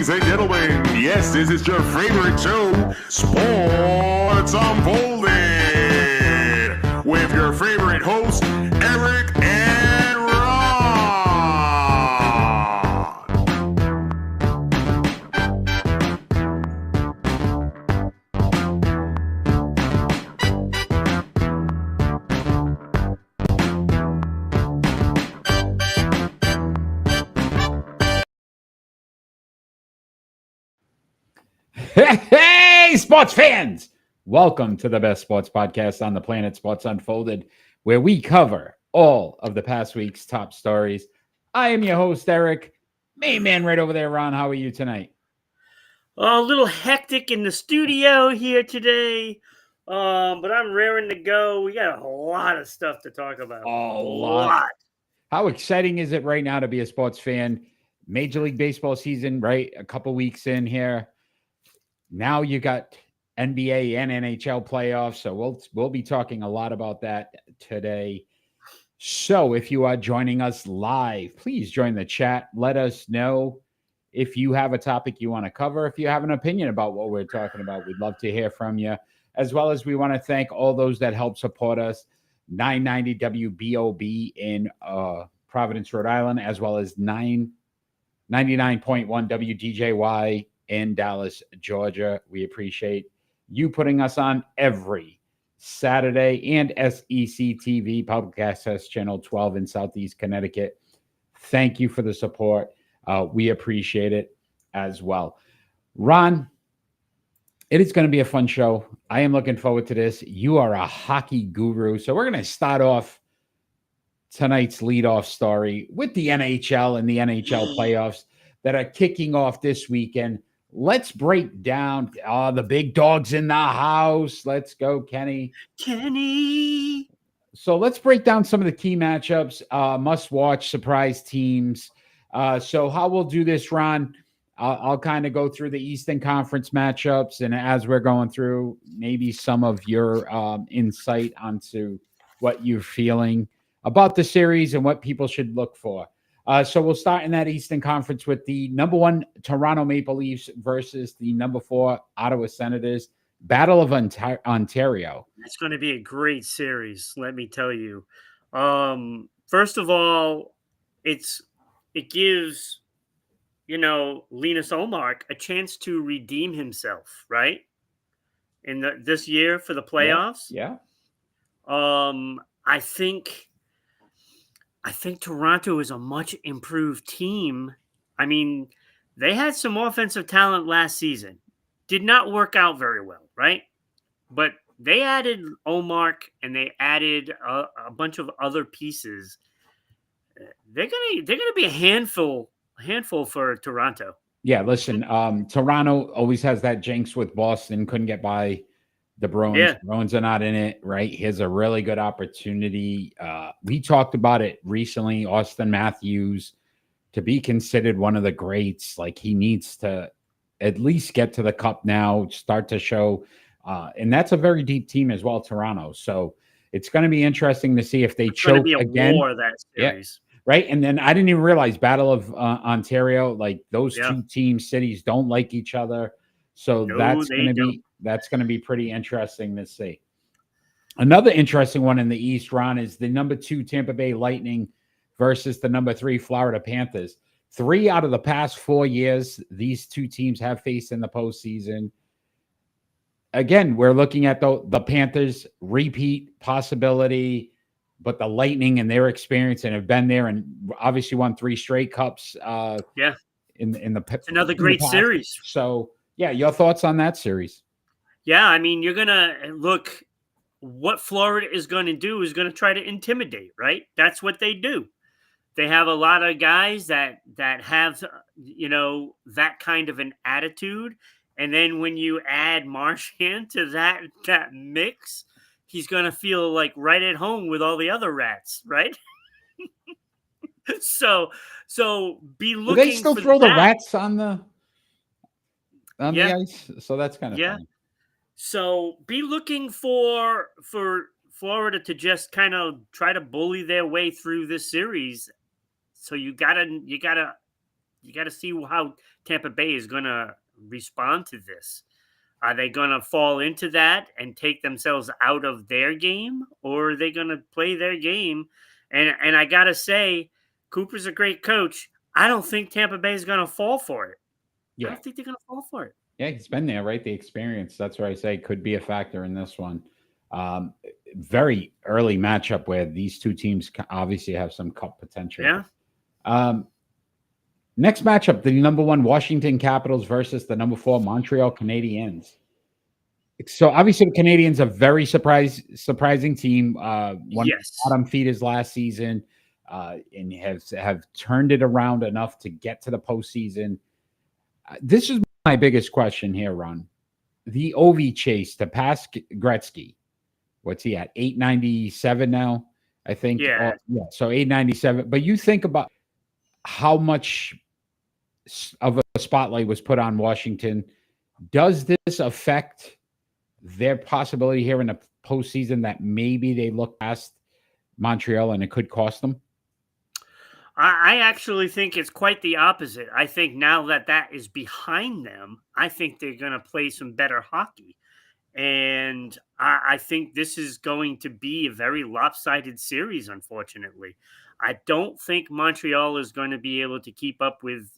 Ladies and gentlemen, yes, this is your favorite show, Sports Unfolded, with your favorite hosts, Eric and Ron. Hey, sports fans! Welcome to the best sports podcast on the planet, Sports Unfolded, where we cover all of the past week's top stories. I am your host, Eric. Main man right over there, Ron. How are you tonight? A little hectic in the studio here today, but I'm raring to go. We got a lot of stuff to talk about. A lot. How exciting is it right now to be a sports fan? Major League Baseball season, right? A couple weeks in here. Now you got NBA and NHL playoffs, so we'll be talking a lot about that today. So if you are joining us live, please join the chat. Let us know if you have a topic you want to cover. If you have an opinion about what we're talking about, we'd love to hear from you. As well as we want to thank all those that help support us. 990 WBOB in Providence, Rhode Island, as well as 99.1 WDJY in Dallas, Georgia. We appreciate you putting us on every Saturday, and SEC TV, Public Access Channel 12 in Southeast Connecticut. Thank you for the support. We appreciate it as well. Ron, it is going to be a fun show. I am looking forward to this. You are a hockey guru. So we're going to start off tonight's leadoff story with the NHL and the NHL playoffs that are kicking off this weekend. Let's break down the big dogs in the house. Let's go, Kenny. So let's break down some of the key matchups, must-watch surprise teams. So how we'll do this, Ron, I'll kind of go through the Eastern Conference matchups, and as we're going through, maybe some of your insight onto what you're feeling about the series and what people should look for. So we'll start in that Eastern Conference with the number 1 Toronto Maple Leafs versus the number 4 Ottawa Senators. Battle of Ontario. It's going to be a great series, let me tell you. First of all, it gives, Linus Ullmark a chance to redeem himself, right? In this year for the playoffs. Yeah. I think Toronto is a much improved team. I mean, they had some offensive talent last season. Did not work out very well, right? But they added Ullmark and they added a bunch of other pieces. They're gonna be a handful for Toronto. Yeah, listen, Toronto always has that jinx with Boston. Couldn't get by the Bruins. Yeah. Bruins are not in it, right? Here's a really good opportunity. We talked about it recently. Austin Matthews, to be considered one of the greats, like he needs to at least get to the cup now, start to show. And that's a very deep team as well, Toronto. So it's going to be interesting to see if they choke again. War, that series. Yeah, right? And then I didn't even realize Battle of Ontario, like those two cities don't like each other. So that's going to be pretty interesting to see. Another interesting one in the East, Ron, is the number 2 Tampa Bay Lightning versus the number 3 Florida Panthers. 3 out of the past 4 years, these two teams have faced in the postseason. Again, we're looking at the Panthers repeat possibility, but the Lightning and their experience and have been there and obviously won 3 straight cups. It's another great series. So, yeah, your thoughts on that series? Yeah, I mean, you're going to look, what Florida is going to do is going to try to intimidate, right? That's what they do. They have a lot of guys that have, that kind of an attitude. And then when you add Marchand to that mix, he's going to feel like right at home with all the other rats, right? So be looking. Do they still throw the rats on the ice? So that's kind of funny. So be looking for Florida to just kind of try to bully their way through this series. So you gotta see how Tampa Bay is going to respond to this. Are they going to fall into that and take themselves out of their game, or are they going to play their game? And I got to say, Cooper's a great coach. I don't think Tampa Bay is going to fall for it. Yeah. I don't think they're going to fall for it. Yeah, he's been there, right? The experience. That's what I say could be a factor in this one. Very early matchup where these two teams obviously have some cup potential. Yeah. Next matchup, the number 1 Washington Capitals versus the number 4 Montreal Canadiens. So obviously the Canadiens are a very surprising team. One bottom feeders last season, and have turned it around enough to get to the postseason. This is my biggest question here, Ron. The OV chase to pass Gretzky. What's he at? 897 now, I think. Yeah. So 897. But you think about how much of a spotlight was put on Washington. Does this affect their possibility here in the postseason that maybe they look past Montreal and it could cost them? I actually think it's quite the opposite. I think now that is behind them, I think they're going to play some better hockey. And I think this is going to be a very lopsided series, unfortunately. I don't think Montreal is going to be able to keep up with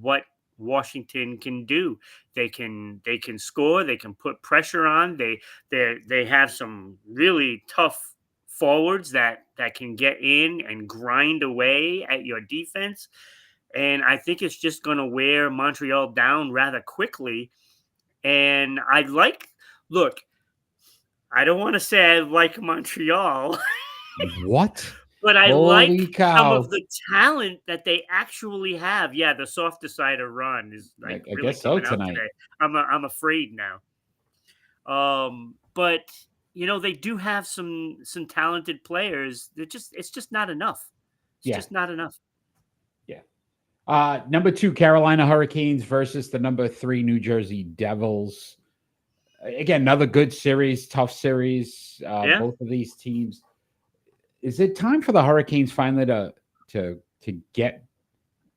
what Washington can do. They can score, they can put pressure on. They have some really tough forwards that can get in and grind away at your defense. And I think it's just going to wear Montreal down rather quickly. And I don't want to say I like Montreal. What? But I Holy like cow. some of the talent that they actually have. Yeah, the soft decider run is like I really guess so coming out tonight. today. I'm afraid now. But they do have some talented players. It's just not enough. It's just not enough. Yeah. Number 2 Carolina Hurricanes versus the number 3 New Jersey Devils. Again, another good series, tough series. Both of these teams. Is it time for the Hurricanes finally to get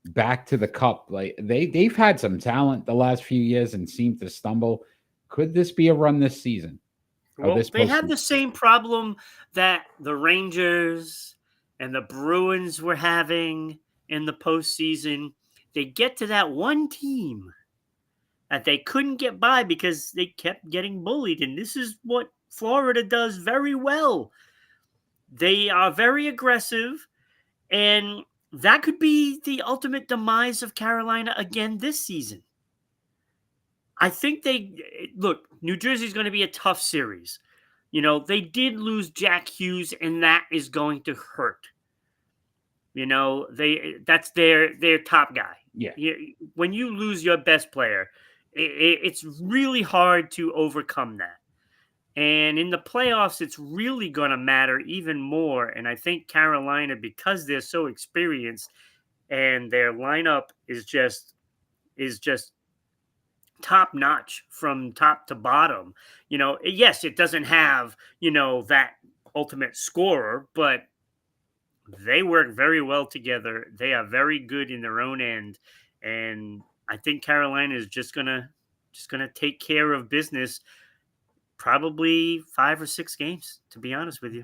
back to the cup? Like they've had some talent the last few years and seem to stumble. Could this be a run this season? Well, they have the same problem that the Rangers and the Bruins were having in the postseason. They get to that one team that they couldn't get by because they kept getting bullied. And this is what Florida does very well. They are very aggressive, and that could be the ultimate demise of Carolina again this season. I think New Jersey's going to be a tough series. They did lose Jack Hughes, and that is going to hurt. That's their top guy. Yeah. When you lose your best player, it's really hard to overcome that. And in the playoffs, it's really going to matter even more. And I think Carolina, because they're so experienced and their lineup is just top notch from top to bottom. Yes, it doesn't have, that ultimate scorer, but they work very well together. They are very good in their own end. And I think Carolina is just going to take care of business. Probably 5 or 6 games, to be honest with you.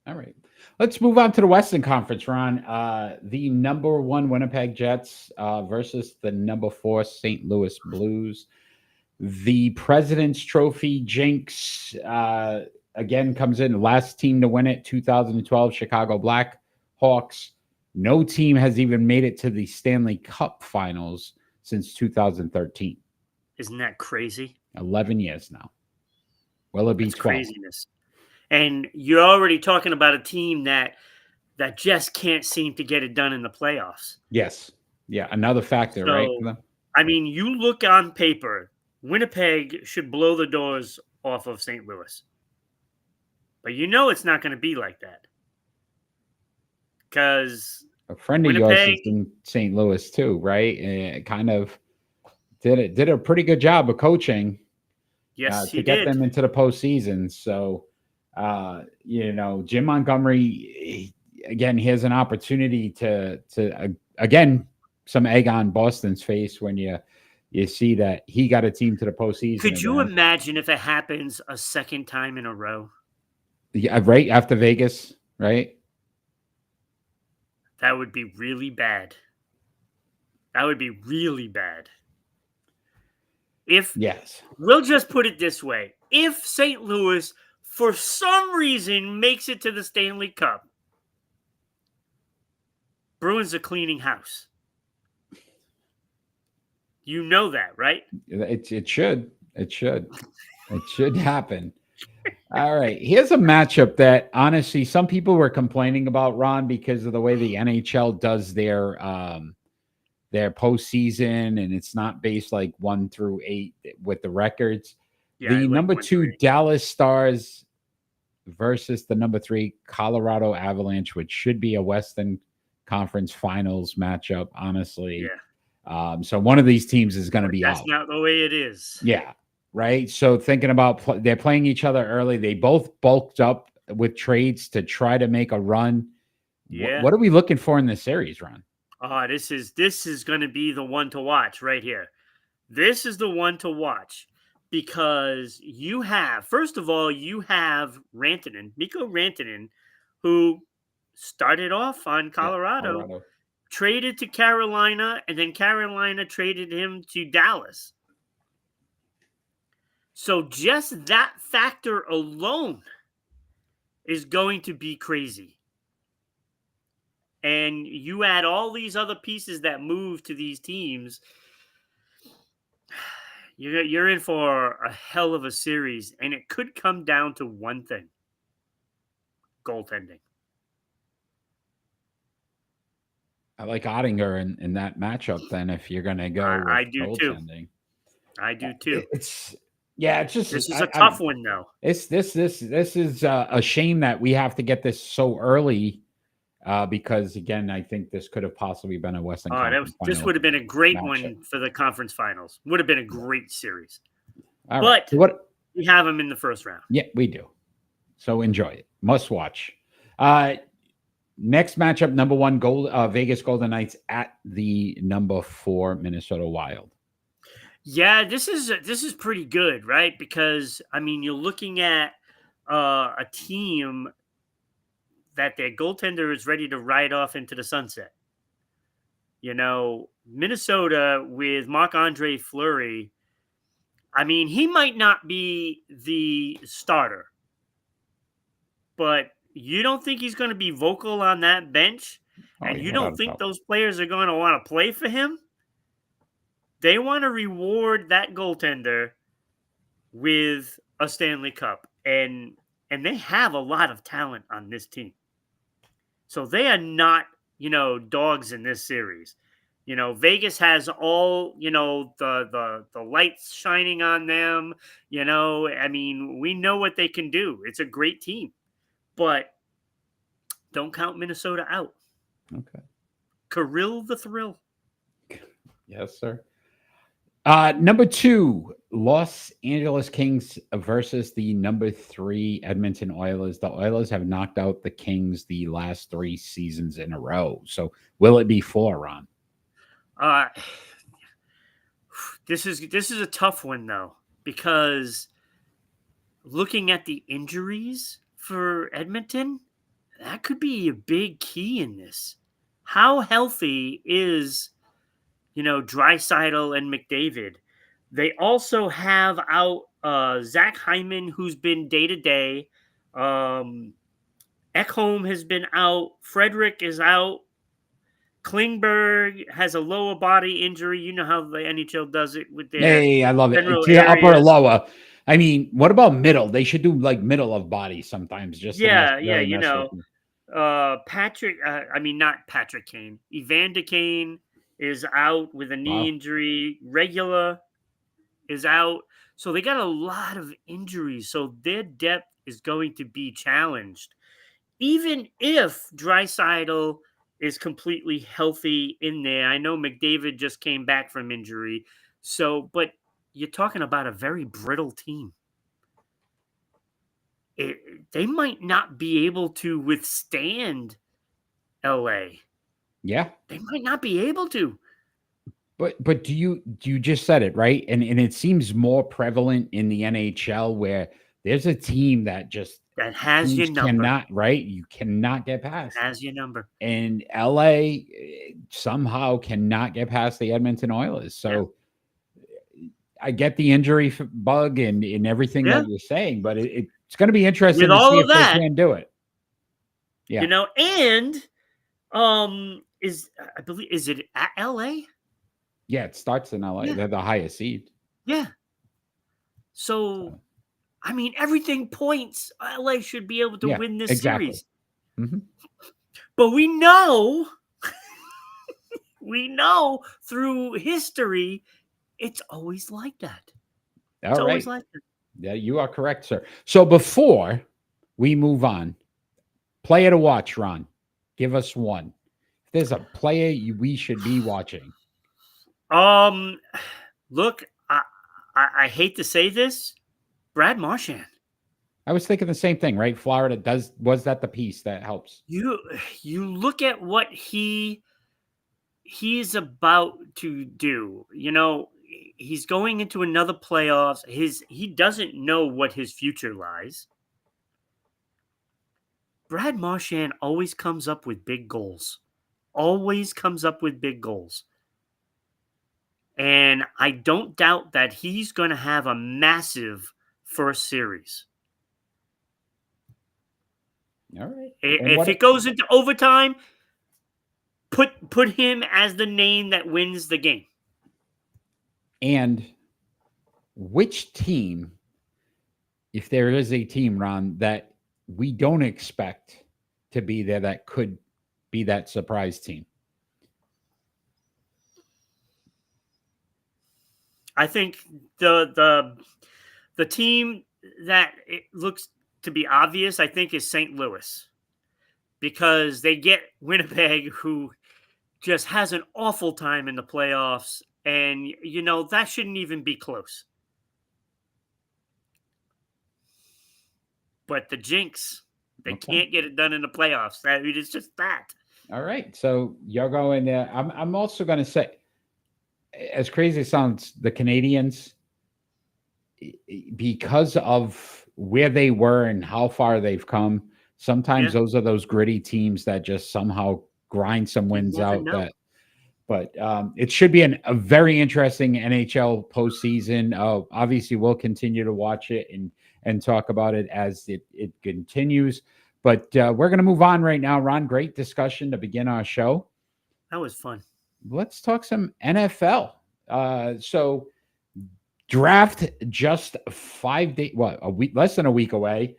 All right. Let's move on to the Western Conference, Ron. The number 1 Winnipeg Jets versus the number 4 St. Louis Blues. The President's Trophy jinx again comes in. Last team to win it, 2012 Chicago Blackhawks. No team has even made it to the Stanley Cup Finals since 2013. Isn't that crazy? 11 years now. Will it be 12? Craziness. And you're already talking about a team that just can't seem to get it done in the playoffs. Yes. Yeah, another factor, right? I mean, you look on paper, Winnipeg should blow the doors off of St. Louis. But it's not going to be like that. Because a friend of yours is in St. Louis too, right? And kind of did a pretty good job of coaching. Yes, to get them into the postseason. So, Jim Montgomery, again, he has an opportunity to again some egg on Boston's face when you see that he got a team to the postseason. Could you again. imagine if it happens a second time in a row? Yeah, right after Vegas, right? That would be really bad. That would be really bad. Yes. We'll just put it this way. If St. Louis, for some reason, makes it to the Stanley Cup, Bruins are cleaning house. You know that, right? It should. It should happen. All right. Here's a matchup that honestly some people were complaining about, Ron, because of the way the NHL does their postseason, and it's not based like 1 through 8 with the records. Yeah, I the like number 1 2 through 8. Dallas Stars versus the number 3 Colorado Avalanche, which should be a Western Conference Finals matchup, honestly. Yeah. So one of these teams is going to be That's out. not the way it is. Yeah. Right. So thinking about they're playing each other early. They both bulked up with trades to try to make a run. Yeah. What are we looking for in this series, Ron? This is going to be the one to watch right here. This is the one to watch because you have, first of all, you have Mikko Rantanen, who started off on Colorado, traded to Carolina, and then Carolina traded him to Dallas. So just that factor alone is going to be crazy. And you add all these other pieces that move to these teams, you're in for a hell of a series. And it could come down to one thing: goaltending. I like Ottinger in that matchup then if you're going to go with I do goaltending. I do too. It's just this is a tough one though. This is a shame that we have to get this so early. Because again, I think this could have possibly been a Western Conference this would have been a great matchup. one for the conference finals. Would have been a great series. All but right. So what we have them in the first round. Yeah, we do. So enjoy it. Must watch. Next matchup, number 1 Vegas Golden Knights at the number 4 Minnesota Wild. Yeah, this is pretty good, right? Because I mean, you're looking at a team that their goaltender is ready to ride off into the sunset. You know, Minnesota with Marc-Andre Fleury, I mean, he might not be the starter, but you don't think he's going to be vocal on that bench? And you don't think those players are going to want to play for him? They want to reward that goaltender with a Stanley Cup. And they have a lot of talent on this team. So they are not, dogs in this series. Vegas has all, the lights shining on them. I mean, we know what they can do. It's a great team. But don't count Minnesota out. Okay. Kirill the Thrill. Yes, sir. Number 2, Los Angeles Kings versus the number 3 Edmonton Oilers. The Oilers have knocked out the Kings the last 3 seasons in a row. So will it be 4, Ron? This is a tough one though, because looking at the injuries for Edmonton, that could be a big key in this. How healthy is Draisaitl and McDavid? They also have out Zach Hyman, who's been day-to-day. Ekholm has been out. Frederick is out. Klingberg has a lower body injury. You know how the NHL does it with their Hey, I love it. It's upper or lower. I mean, what about middle? They should do like middle of body sometimes. Just Patrick. Not Patrick Kane. Evander Kane is out with a knee injury. Regular is out. So they got a lot of injuries. So their depth is going to be challenged. Even if Draisaitl is completely healthy in there. I know McDavid just came back from injury. So, but you're talking about a very brittle team. They might not be able to withstand LA. Yeah. They might not be able to. But do you just said it, right? And it seems more prevalent in the NHL where there's a team that just That has your teams number. cannot, right? You cannot get past. Has your number. And LA somehow cannot get past the Edmonton Oilers. So I get the injury bug and everything that you're saying, but it's going to be interesting With to all see of if that, they can do it. Yeah. You know, and I believe, is it at LA? Yeah, it starts in LA. Yeah. They're the highest seed. Yeah. So, I mean, everything points LA should be able to win this series. Mm-hmm. But we know, through history, it's always like that. It's always like that. Yeah, you are correct, sir. So before we move on, player to watch, Ron. Give us one. If there's a player we should be watching. Look, I hate to say this, Brad Marchand. I was thinking the same thing, right? Florida was that the piece that helps? You look at what he's about to do. You know, he's going into another playoffs. He doesn't know what his future lies. Brad Marchand always comes up with big goals. Always comes up with big goals. And I don't doubt that he's going to have a massive first series. All right. If it goes into overtime, put him as the name that wins the game. And which team, if there is a team, Ron, that we don't expect to be there that could be that surprise team? I think the team that it looks to be obvious, I think, is St. Louis, because they get Winnipeg, who just has an awful time in the playoffs, and you know that shouldn't even be close. But the Jinx, they can't get it done in the playoffs. It's just that. All right, so you're going there. I'm also going to say, as crazy as it sounds, the Canadians, because of where they were and how far they've come, sometimes those are those gritty teams that just somehow grind some wins out. But it should be a very interesting NHL postseason. Obviously, we'll continue to watch it and talk about it as it continues. But we're going to move on right now, Ron. Great discussion to begin our show. That was fun. Let's talk some NFL. So draft just 5 days, a week, less than a week away.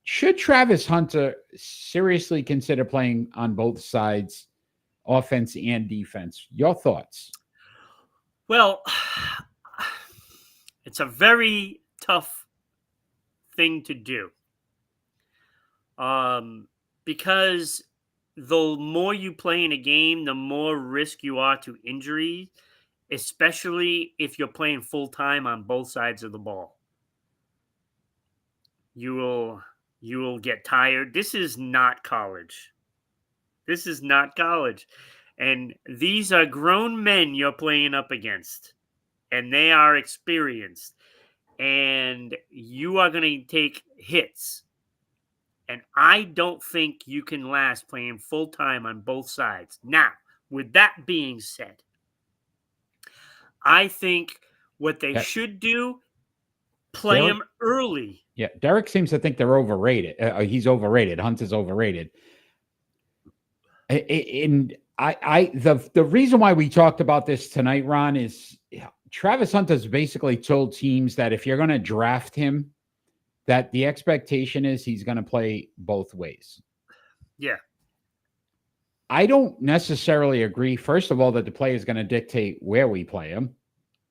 Should Travis Hunter seriously consider playing on both sides, offense and defense? Your thoughts? Well, it's a very tough thing to do. Because the more you play in a game, the more risk you are to injury, especially if you're playing full time on both sides of the ball. You will get tired. This is not college. And these are grown men you're playing up against, and they are experienced, and you are going to take hits. And I don't think you can last playing full time on both sides. Now, with that being said, I think what they should do, play him early. Yeah, Derek seems to think they're overrated. He's overrated. Hunt is overrated. And the reason why we talked about this tonight, Ron, is Travis Hunt has basically told teams that if you're going to draft him, that the expectation is he's going to play both ways. Yeah. I don't necessarily agree, first of all, that the play is going to dictate where we play him.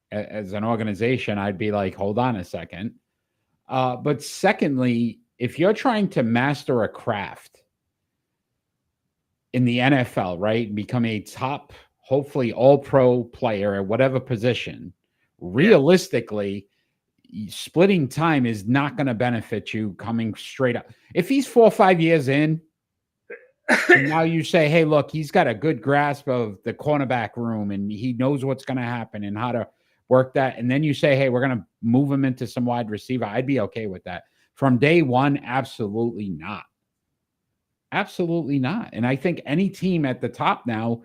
As an organization, I'd be like, hold on a second. But secondly, if you're trying to master a craft in the NFL, right, become a top, hopefully all-pro player at whatever position, realistically, splitting time is not going to benefit you coming straight up. If he's 4 or 5 years in, And now you say, hey, look, he's got a good grasp of the cornerback room and he knows what's going to happen and how to work that. And then you say, hey, we're going to move him into some wide receiver. I'd be okay with that. From day one, absolutely not. Absolutely not. And I think any team at the top now,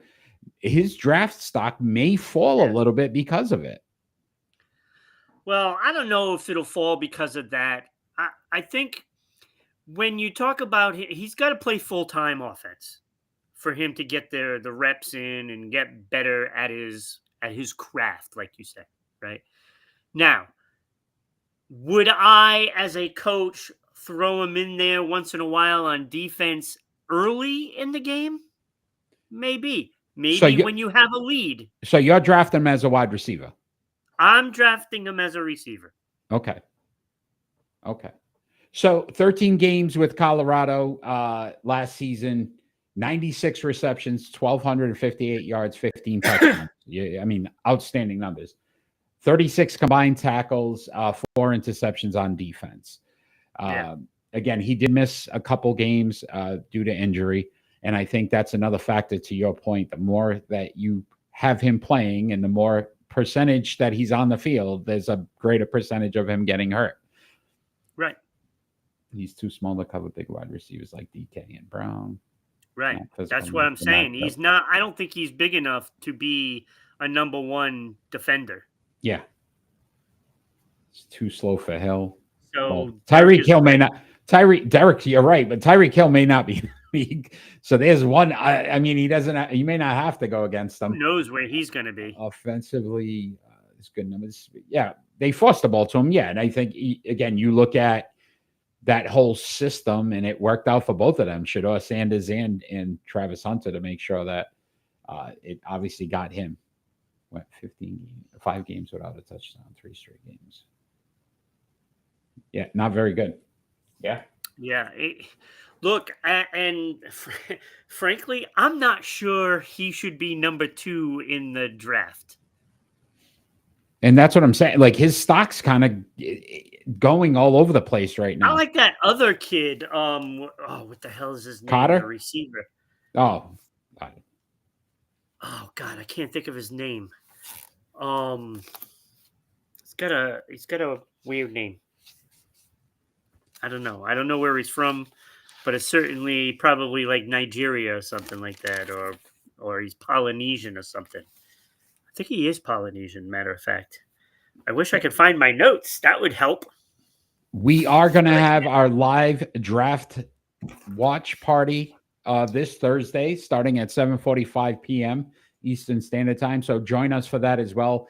his draft stock may fall a little bit because of it. Well, I don't know if it'll fall because of that. I think when you talk about he's got to play full-time offense for him to get the reps in and get better at his craft, like you said, right? Now, would I, as a coach, throw him in there once in a while on defense early in the game? Maybe. Maybe when you have a lead. So you're drafting him as a wide receiver? I'm drafting him as a receiver. Okay. So 13 games with Colorado last season, 96 receptions, 1,258 yards, 15 touchdowns. I mean, outstanding numbers. 36 combined tackles, 4 interceptions on defense. Again, he did miss a couple games due to injury. And I think that's another factor to your point. The more that you have him playing and the more percentage that he's on the field, there's a greater percentage of him getting hurt. Right. He's too small to cover big wide receivers like DK and Brown. Right. That's what I'm saying. He's not, I don't think he's big enough to be a number one defender. Yeah. It's too slow for Hill. So Tyreek Hill may not. Derek, you're right, but Tyreek Hill may not be. So there's one. I mean, he doesn't. You may not have to go against him. Who knows where he's going to be offensively? It's good numbers. Yeah, they forced the ball to him. Yeah, and I think again, you look at that whole system, and it worked out for both of them, Shedeur Sanders and Travis Hunter, to make sure that it obviously got him. What 5 games without a touchdown, 3 straight games. Yeah, not very good. Yeah. Look, and frankly, I'm not sure he should be number 2 in the draft. And that's what I'm saying. Like his stock's kind of going all over the place right now. I like that other kid. What the hell is his name? Carter? The receiver. Oh God, I can't think of his name. He's got a weird name. I don't know where he's from, but it's certainly probably like Nigeria or something like that, or he's Polynesian or something. I think he is Polynesian, matter of fact. I wish I could find my notes. That would help. We are going to have our live draft watch party this Thursday, starting at 7:45 p.m. Eastern Standard Time. So join us for that as well.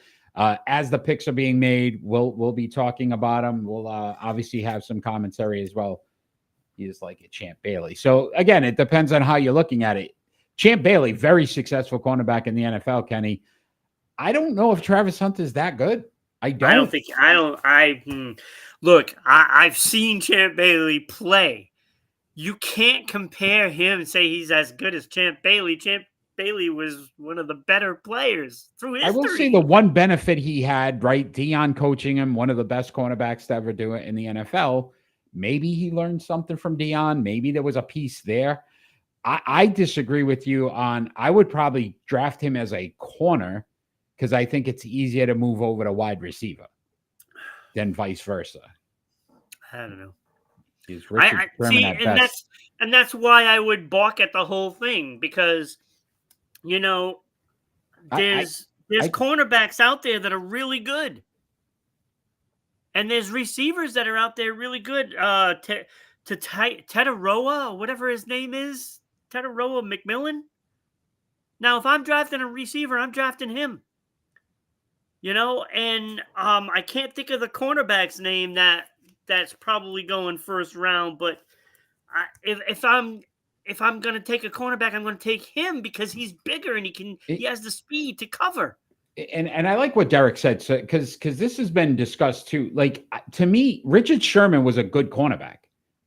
As the picks are being made, we'll be talking about them. We'll obviously have some commentary as well. He is like a Champ Bailey. So again, it depends on how you're looking at it. Champ Bailey, very successful cornerback in the NFL, Kenny. I don't know if Travis Hunter is that good. Look, I've seen Champ Bailey play. You can't compare him and say he's as good as Champ Bailey. Champ Bailey was one of the better players through history. I will say the one benefit he had, right? Deion coaching him, one of the best cornerbacks to ever do it in the NFL. Maybe he learned something from Deion. Maybe there was a piece there. I disagree with you on, I would probably draft him as a corner because I think it's easier to move over to wide receiver than vice versa. I don't know. And that's why I would balk at the whole thing because, there's cornerbacks out there that are really good. And there's receivers that are out there really good. Tetaroa, or whatever his name is, Tetaroa McMillan. Now, if I'm drafting a receiver, I'm drafting him. And I can't think of the cornerback's name that's probably going first round. But if I'm going to take a cornerback, I'm going to take him because he's bigger and he has the speed to cover. And I like what Derek said, because this has been discussed too. Like, to me, Richard Sherman was a good cornerback.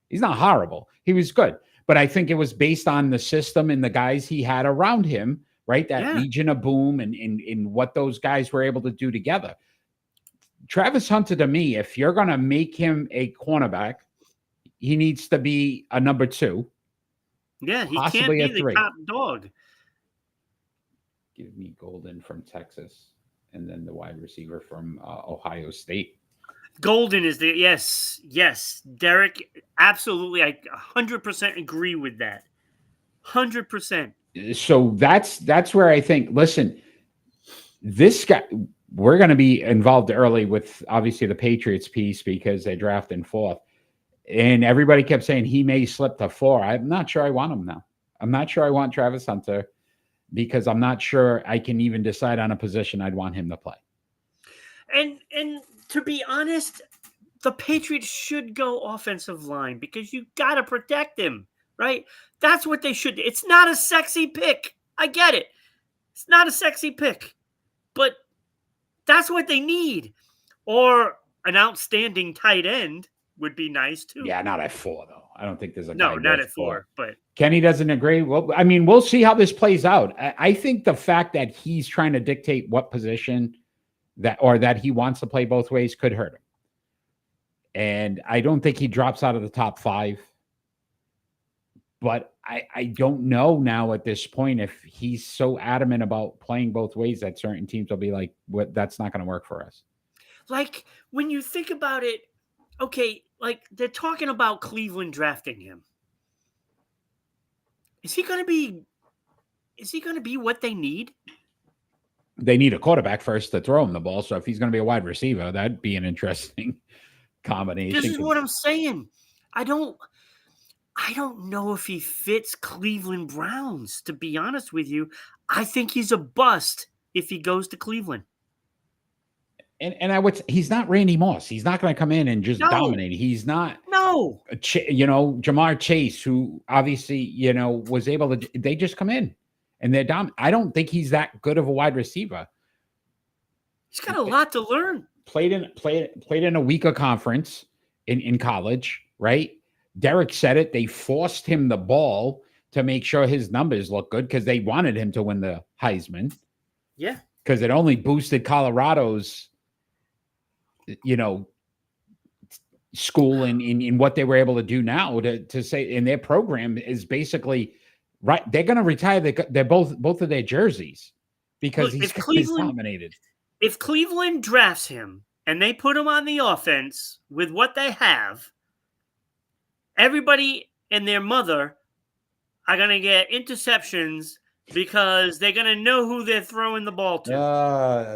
He's not horrible. He was good. But I think it was based on the system and the guys he had around him, right? That Legion of Boom and what those guys were able to do together. Travis Hunter, to me, if you're going to make him a cornerback, he needs to be a number 2. Yeah, he possibly can't a be the 3. top dog. Give me Golden from Texas, and then the wide receiver from Ohio State. Golden is the yes, Derek. Absolutely, I 100% agree with that. 100%. So that's where I think. Listen, this guy. We're going to be involved early with obviously the Patriots piece because they drafted 4th, and everybody kept saying he may slip to 4. I'm not sure I want him now. I'm not sure I want Travis Hunter because I'm not sure I can even decide on a position I'd want him to play. And to be honest, the Patriots should go offensive line because you got to protect him, right? That's what they should do. It's not a sexy pick. I get it. It's not a sexy pick, but that's what they need. Or an outstanding tight end would be nice too. Yeah, not at 4 though. I don't think there's a No, guy not worth at 4, but Kenny doesn't agree. Well, I mean, we'll see how this plays out. I think the fact that he's trying to dictate what position that he wants to play both ways could hurt him. And I don't think he drops out of the top 5. But I don't know now at this point if he's so adamant about playing both ways that certain teams will be like, "What? That's not going to work for us." like when you think about it, okay, like they're talking about Cleveland drafting him. Is he going to be what they need? They need a quarterback first to throw him the ball. So if he's going to be a wide receiver, that'd be an interesting combination. This is what I'm saying. I don't know if he fits Cleveland Browns, to be honest with you. I think he's a bust if he goes to Cleveland. And he's not Randy Moss. He's not going to come in and just dominate. He's not, Jamar Chase, who obviously, was able to, they just come in and they're dominant. I don't think he's that good of a wide receiver. He's got a lot to learn. Played in a weaker conference in college, right? Derek said it. They forced him the ball to make sure his numbers look good because they wanted him to win the Heisman. Yeah. Because it only boosted Colorado's, school in what they were able to do now to say, and their program is basically right. They're going to retire they're both of their jerseys because he's dominated. If Cleveland drafts him and they put him on the offense with what they have, everybody and their mother are going to get interceptions because they're going to know who they're throwing the ball to.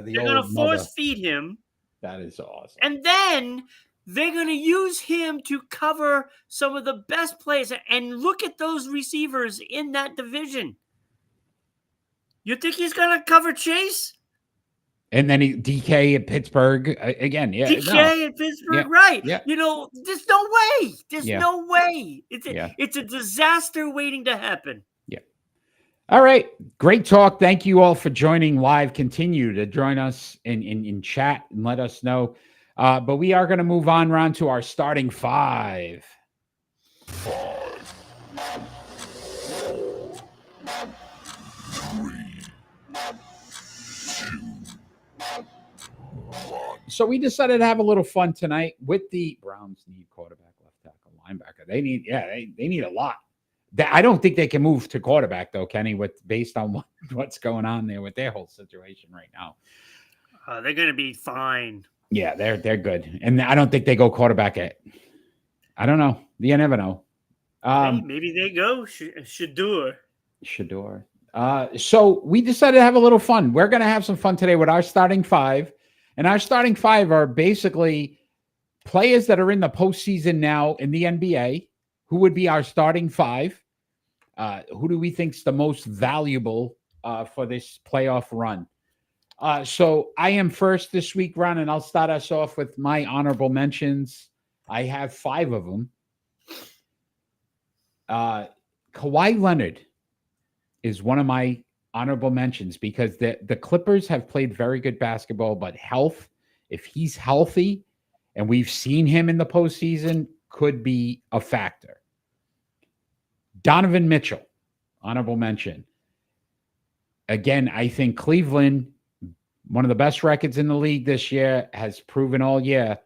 They're going to force feed him. That is awesome. And then they're going to use him to cover some of the best plays. And look at those receivers in that division. You think he's going to cover Chase? And then DK at Pittsburgh again. Yeah, DK at Pittsburgh, right? Yeah. There's no way. There's no way. It's a disaster waiting to happen. Yeah. All right. Great talk. Thank you all for joining live. Continue to join us in chat and let us know. But we are going to move on around to our starting 5. So we decided to have a little fun tonight with the Browns need quarterback, left tackle, linebacker. They need a lot. I don't think they can move to quarterback though, Kenny, based on what's going on there with their whole situation right now. They're going to be fine. Yeah, they're good. And I don't think they go quarterback yet. I don't know. You never know. Maybe they go Shador. So we decided to have a little fun. We're going to have some fun today with our starting 5. And our starting 5 are basically players that are in the postseason now in the NBA. Who would be our starting 5? Who do we think is the most valuable for this playoff run? So I am first this week, Ron, and I'll start us off with my honorable mentions. I have 5 of them. Kawhi Leonard is one of my honorable mentions because the Clippers have played very good basketball, but if he's healthy, and we've seen him in the postseason, could be a factor. Donovan Mitchell, honorable mention. Again, I think Cleveland, one of the best records in the league this year, has proven all year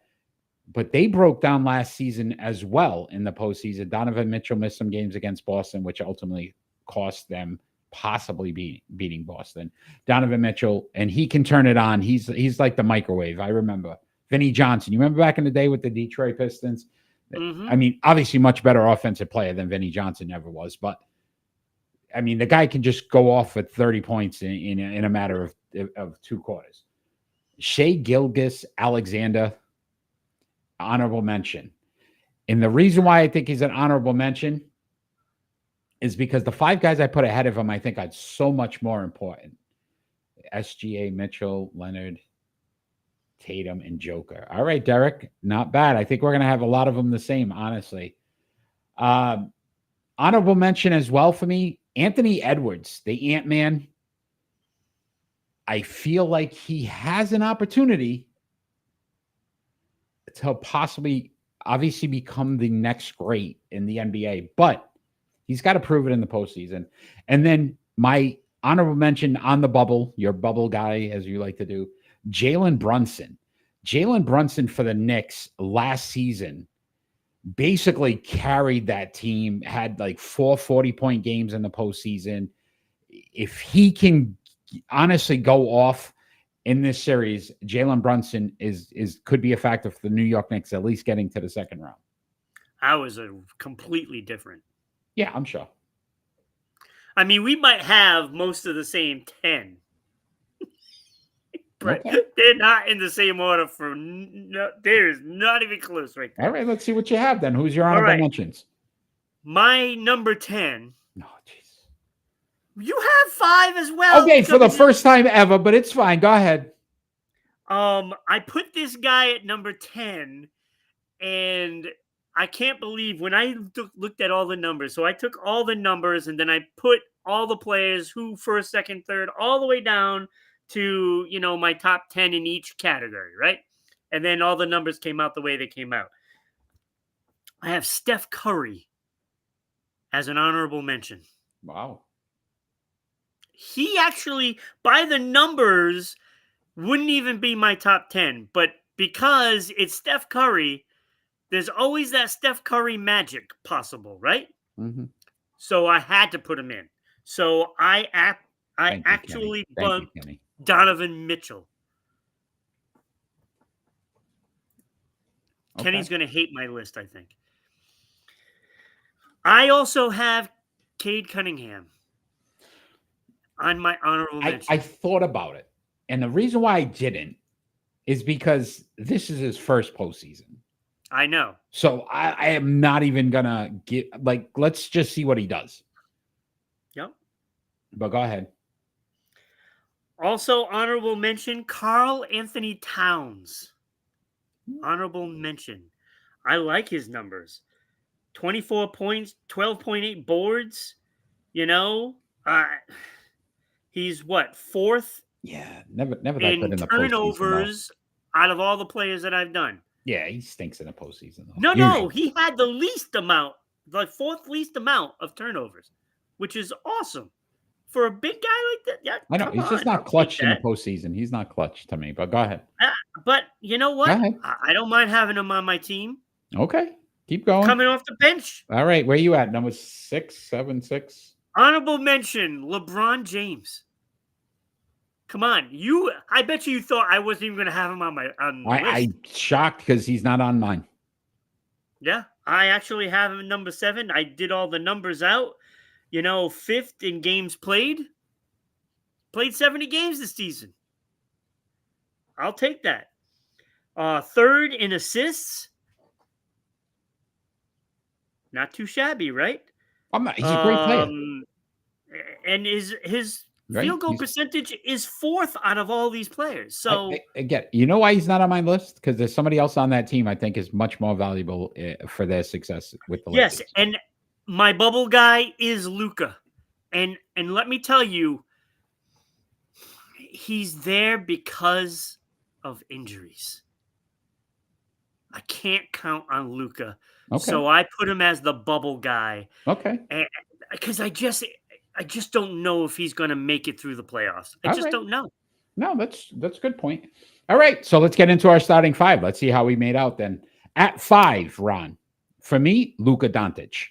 but they broke down last season as well in the postseason. Donovan Mitchell missed some games against Boston, which ultimately cost them possibly beating Boston. Donovan Mitchell, and he can turn it on. He's like the microwave. I remember Vinny Johnson. You remember back in the day with the Detroit Pistons? Mm-hmm. I mean, obviously much better offensive player than Vinny Johnson ever was, but I mean, the guy can just go off with 30 points in a matter of 2 quarters. Shea Gilgeous-Alexander, honorable mention. And the reason why I think he's an honorable mention is because the 5 guys I put ahead of him, I think, are so much more important. SGA, Mitchell, Leonard, Tatum, and Joker. All right, Derek, not bad. I think we're going to have a lot of them the same, honestly. Honorable mention as well for me, Anthony Edwards, the Ant-Man. I feel like he has an opportunity to possibly, obviously, become the next great in the NBA, but he's got to prove it in the postseason. And then my honorable mention on the bubble, your bubble guy, as you like to do, Jalen Brunson. Jalen Brunson for the Knicks last season basically carried that team, had like 4 40-point games in the postseason. If he can honestly go off in this series, Jalen Brunson could be a factor for the New York Knicks, at least getting to the second round. I was a completely different. Yeah, I'm sure. I mean, we might have most of the same 10, but Okay. they're not in the same order. There is not even close right there. All right, let's see what you have then. Who's your honorable mentions? My number 10. Oh, jeez. You have 5 as well. Okay, for the first time ever, but it's fine. Go ahead. I put this guy at number 10, and I can't believe when I looked at all the numbers. So I took all the numbers, and then I put all the players who first, second, third, all the way down to, my top 10 in each category, right? And then all the numbers came out the way they came out. I have Steph Curry as an honorable mention. Wow. He actually, by the numbers, wouldn't even be my top 10. But because it's Steph Curry, there's always that Steph Curry magic possible, right? Mm-hmm. So I had to put him in. So I actually bumped Donovan Mitchell. Okay. Kenny's going to hate my list, I think. I also have Cade Cunningham on my honorable mention. I thought about it. And the reason why I didn't is because this is his first postseason. I know. So I am not even going to let's just see what he does. Yep. But go ahead. Also, honorable mention, Karl Anthony Towns. Honorable mention. I like his numbers. 24 points, 12.8 boards. He's what, 4th? Yeah, never that good in the turnovers out of all the players that I've done. Yeah, he stinks in the postseason. Though. No, he had the least amount, the 4th least amount of turnovers, which is awesome for a big guy like that. Yeah, I know he's just not clutch in the postseason. He's not clutch to me. But go ahead. But you know what? I don't mind having him on my team. Okay, keep going. Coming off the bench. All right, where you at? Number 6, 7, 6. Honorable mention, LeBron James. Come on, I bet you thought I wasn't even going to have him on the list. I'm shocked because he's not on mine. Yeah, I actually have him number 7. I did all the numbers out. 5th in games played. Played 70 games this season. I'll take that. 3rd in assists. Not too shabby, right? He's a great player. And his field goal percentage is 4th out of all these players. So again, you know why he's not on my list? Because there's somebody else on that team I think is much more valuable for their success with the Lakers. Yes, and my bubble guy is Luka. And let me tell you, he's there because of injuries. I can't count on Luka. Okay. So I put him as the bubble guy. Okay. Because I just don't know if he's going to make it through the playoffs. I just don't know. No, that's a good point. All right, so let's get into our starting 5. Let's see how we made out then. At 5, Ron, for me, Luka Doncic.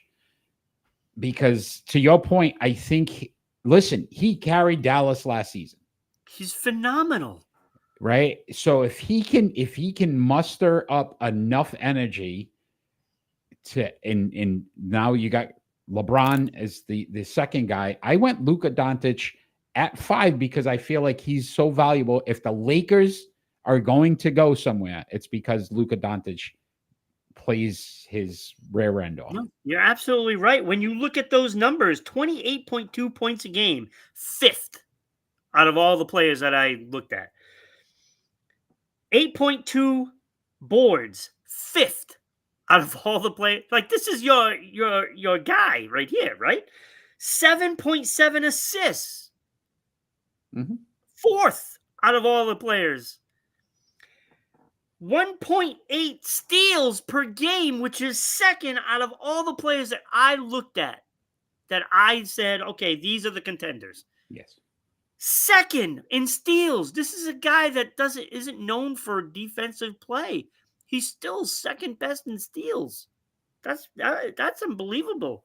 Because to your point, I think, listen, he carried Dallas last season. He's phenomenal. Right? So if he can muster up enough energy to and now you got LeBron as the second guy. I went Luka Doncic at 5 because I feel like he's so valuable. If the Lakers are going to go somewhere, it's because Luka Doncic plays his rear end off. No, you're absolutely right. When you look at those numbers, 28.2 points a game, 5th out of all the players that I looked at. 8.2 boards, 5th out of all the players. Like, this is your guy right here, right? 7.7 assists, 4th out of all the players. 1.8 steals per game, which is 2nd out of all the players that I looked at, that I said, okay, these are the contenders. Yes. 2nd in steals. This is a guy that isn't known for defensive play. He's still 2nd best in steals. That's unbelievable.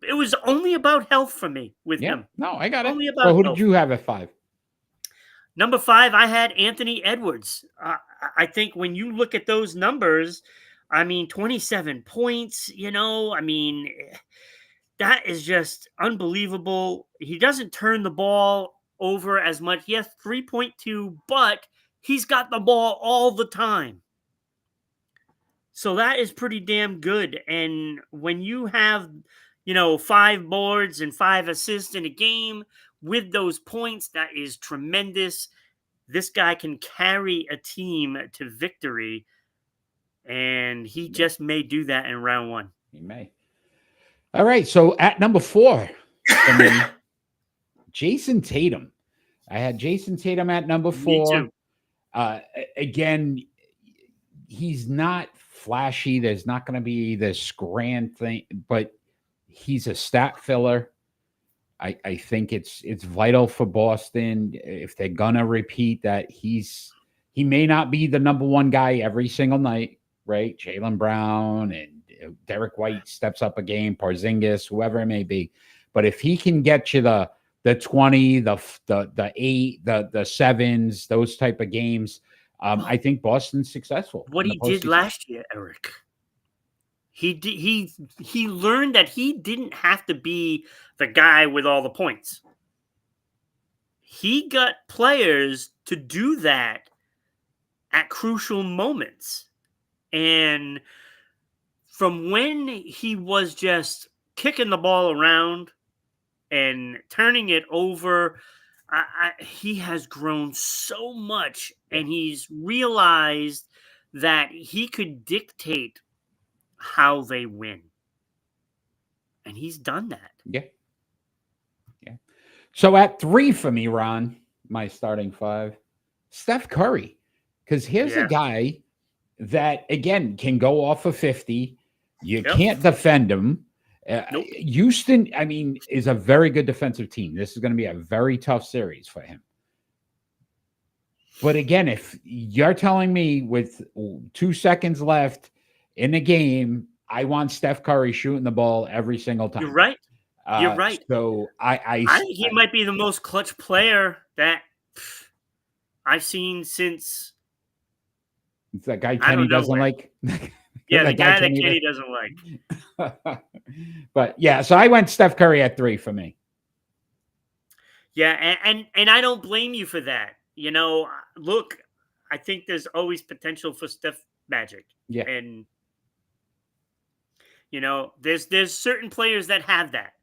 It was only about health for me with him. No, I got only it. About well, who health. did you have at 5? Number 5, I had Anthony Edwards. I think when you look at those numbers, I mean, 27 points, I mean, that is just unbelievable. He doesn't turn the ball over as much. Yes, 3.2, but he's got the ball all the time. So that is pretty damn good. And when you have, 5 boards and 5 assists in a game with those points, that is tremendous. This guy can carry a team to victory, and he just may do that in round 1. He may. All right, so at number 4, for me, Jason Tatum. I had Jason Tatum at number 4. Me too. Again, he's not flashy. There's not going to be this grand thing, but he's a stat filler. I think it's vital for Boston if they're gonna repeat that he may not be the number 1 guy every single night, right? Jaylen Brown and Derek White steps up a game, Porzingis, whoever it may be. But if he can get you the 20, the 8, the 7s, those type of games, I think Boston's successful. What he did last year, Eric. He learned that he didn't have to be the guy with all the points. He got players to do that at crucial moments. And from when he was just kicking the ball around and turning it over, he has grown so much, and he's realized that he could dictate how they win. And he's done that. Yeah. So at 3 for me, Ron, my starting 5, Steph Curry. Because here's a guy that, again, can go off of 50. You can't defend him. Nope. Houston, I mean, is a very good defensive team. This is going to be a very tough series for him. But again, if you're telling me with 2 seconds left in the game, I want Steph Curry shooting the ball every single time. You're right. You're right. So I think he might be the most clutch player that I've seen since. It's that guy Kenny doesn't like. Yeah, the guy that Kenny doesn't like. But yeah, so I went Steph Curry at 3 for me. Yeah, and I don't blame you for that. Look, I think there's always potential for Steph magic. Yeah. And there's certain players that have that.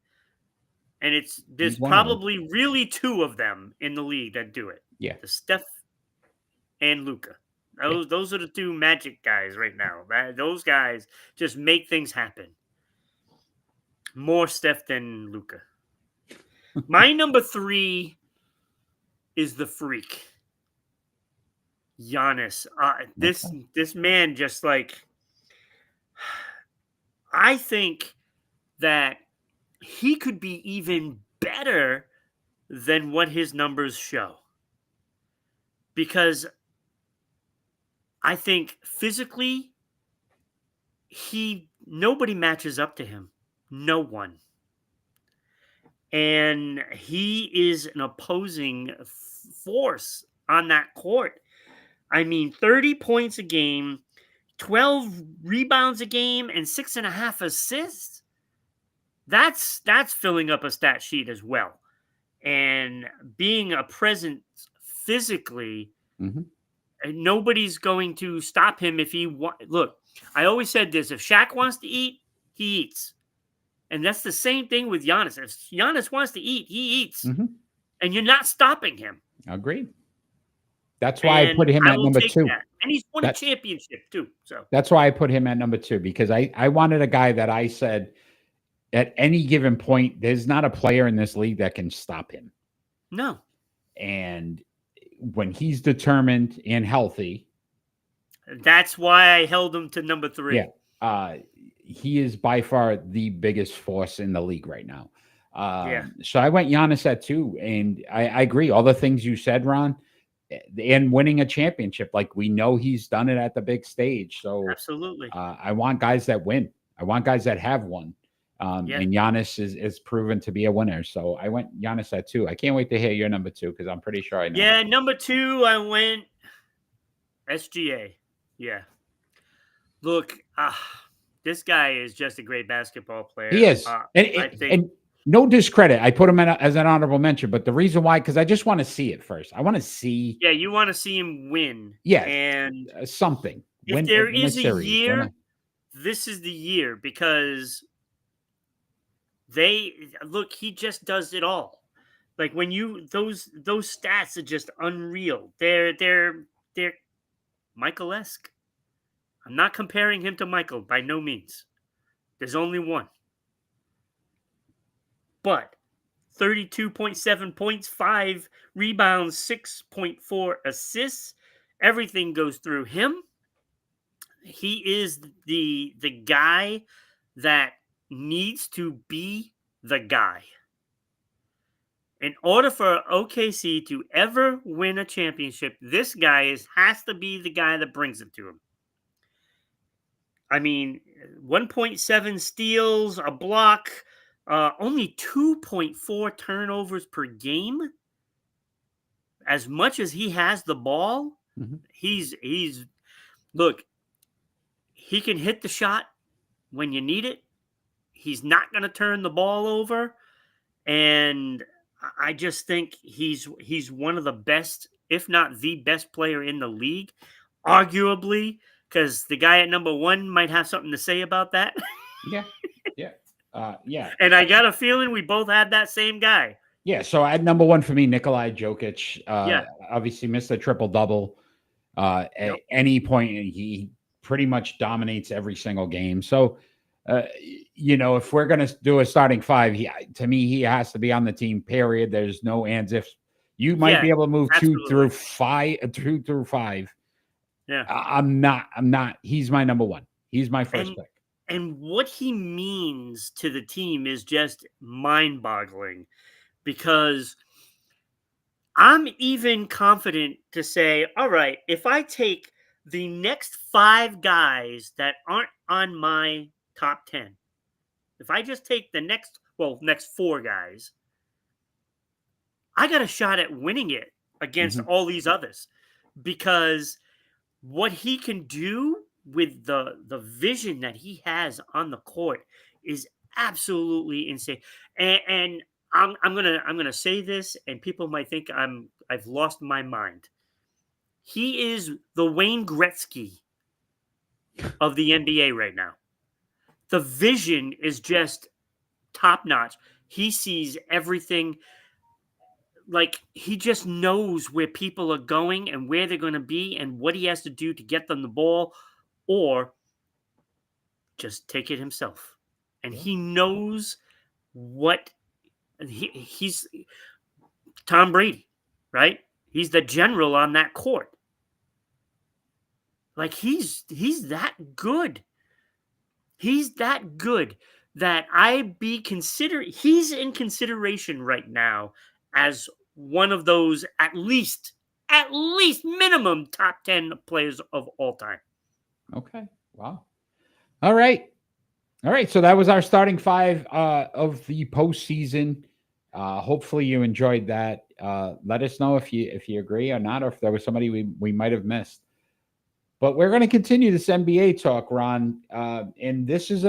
And there's probably really 2 of them in the league that do it. Yeah. The Steph and Luka. Those are the 2 magic guys right now. Those guys just make things happen. More Steph than Luka. My number 3 is the freak. Giannis. This man just I think that he could be even better than what his numbers show. Because I think physically, nobody matches up to him. No one. And he is an opposing force on that court. I mean, 30 points a game, 12 rebounds a game, and 6.5 assists. That's filling up a stat sheet as well. And being a presence physically, nobody's going to stop him if he look, I always said this: if Shaq wants to eat, he eats. And that's the same thing with Giannis. If Giannis wants to eat, he eats. And you're not stopping him. Agreed. That's why I put him at number 2. That. And he's won a championship too. So that's why I put him at number 2, because I wanted a guy that I said at any given point, there's not a player in this league that can stop him. No. And when he's determined and healthy. That's why I held him to number 3. Yeah. He is by far the biggest force in the league right now. So I went Giannis at 2, and I agree. All the things you said, Ron, and winning a championship, like we know he's done it at the big stage. So absolutely, I want guys that win. I want guys that have won. And Giannis is proven to be a winner. So I went Giannis at 2. I can't wait to hear your number 2, because I'm pretty sure I know. Yeah, number 2, I went SGA. Yeah. Look, this guy is just a great basketball player. He is. And no discredit. I put him as an honorable mention, but the reason why, because I just want to see it first. I want to see. Yeah, you want to see him win. Yeah. And something. If there is a year, this is the year, because he just does it all. Like when those stats are just unreal. They're Michael-esque. I'm not comparing him to Michael by no means. There's only one. But 32.7 points, 5 rebounds, 6.4 assists. Everything goes through him. He is the guy that needs to be the guy. In order for OKC to ever win a championship, this guy has to be the guy that brings it to him. I mean, 1.7 steals, a block, only 2.4 turnovers per game. As much as he has the ball, look, he can hit the shot when you need it. He's not going to turn the ball over. And I just think he's one of the best, if not the best player in the league, arguably, because the guy at number 1 might have something to say about that. Yeah. And I got a feeling we both had that same guy. Yeah. So at number 1 for me, Nikola Jokic. Obviously missed a triple-double. At any point, he pretty much dominates every single game. So, if we're going to do a starting 5, to me, he has to be on the team, period. There's no ands ifs. You might be able to move absolutely. 2 through 5. Yeah. I'm not. He's my number 1. He's my first pick. And what he means to the team is just mind-boggling, because I'm even confident to say, all right, if I take the next 5 guys that aren't on my top 10, if I just take the next 4 guys, I got a shot at winning it against all these others, because what he can do with the vision that he has on the court is absolutely insane. And I'm gonna say this, and people might think I've lost my mind. He is the Wayne Gretzky of the NBA right now. The vision is just top notch. He sees everything. Like, he just knows where people are going and where they're going to be and what he has to do to get them the ball, or just take it himself. And he knows what he's Tom Brady, right? He's the general on that court. Like, he's that good. He's that good that he's in consideration right now as one of those at least at least minimum top 10 players of all time. Okay. Wow. All right. All right. So that was our starting five of the postseason. Hopefully you enjoyed that. Let us know if you agree or not, or if there was somebody we might have missed. But we're going to continue this NBA talk, Ron. And this is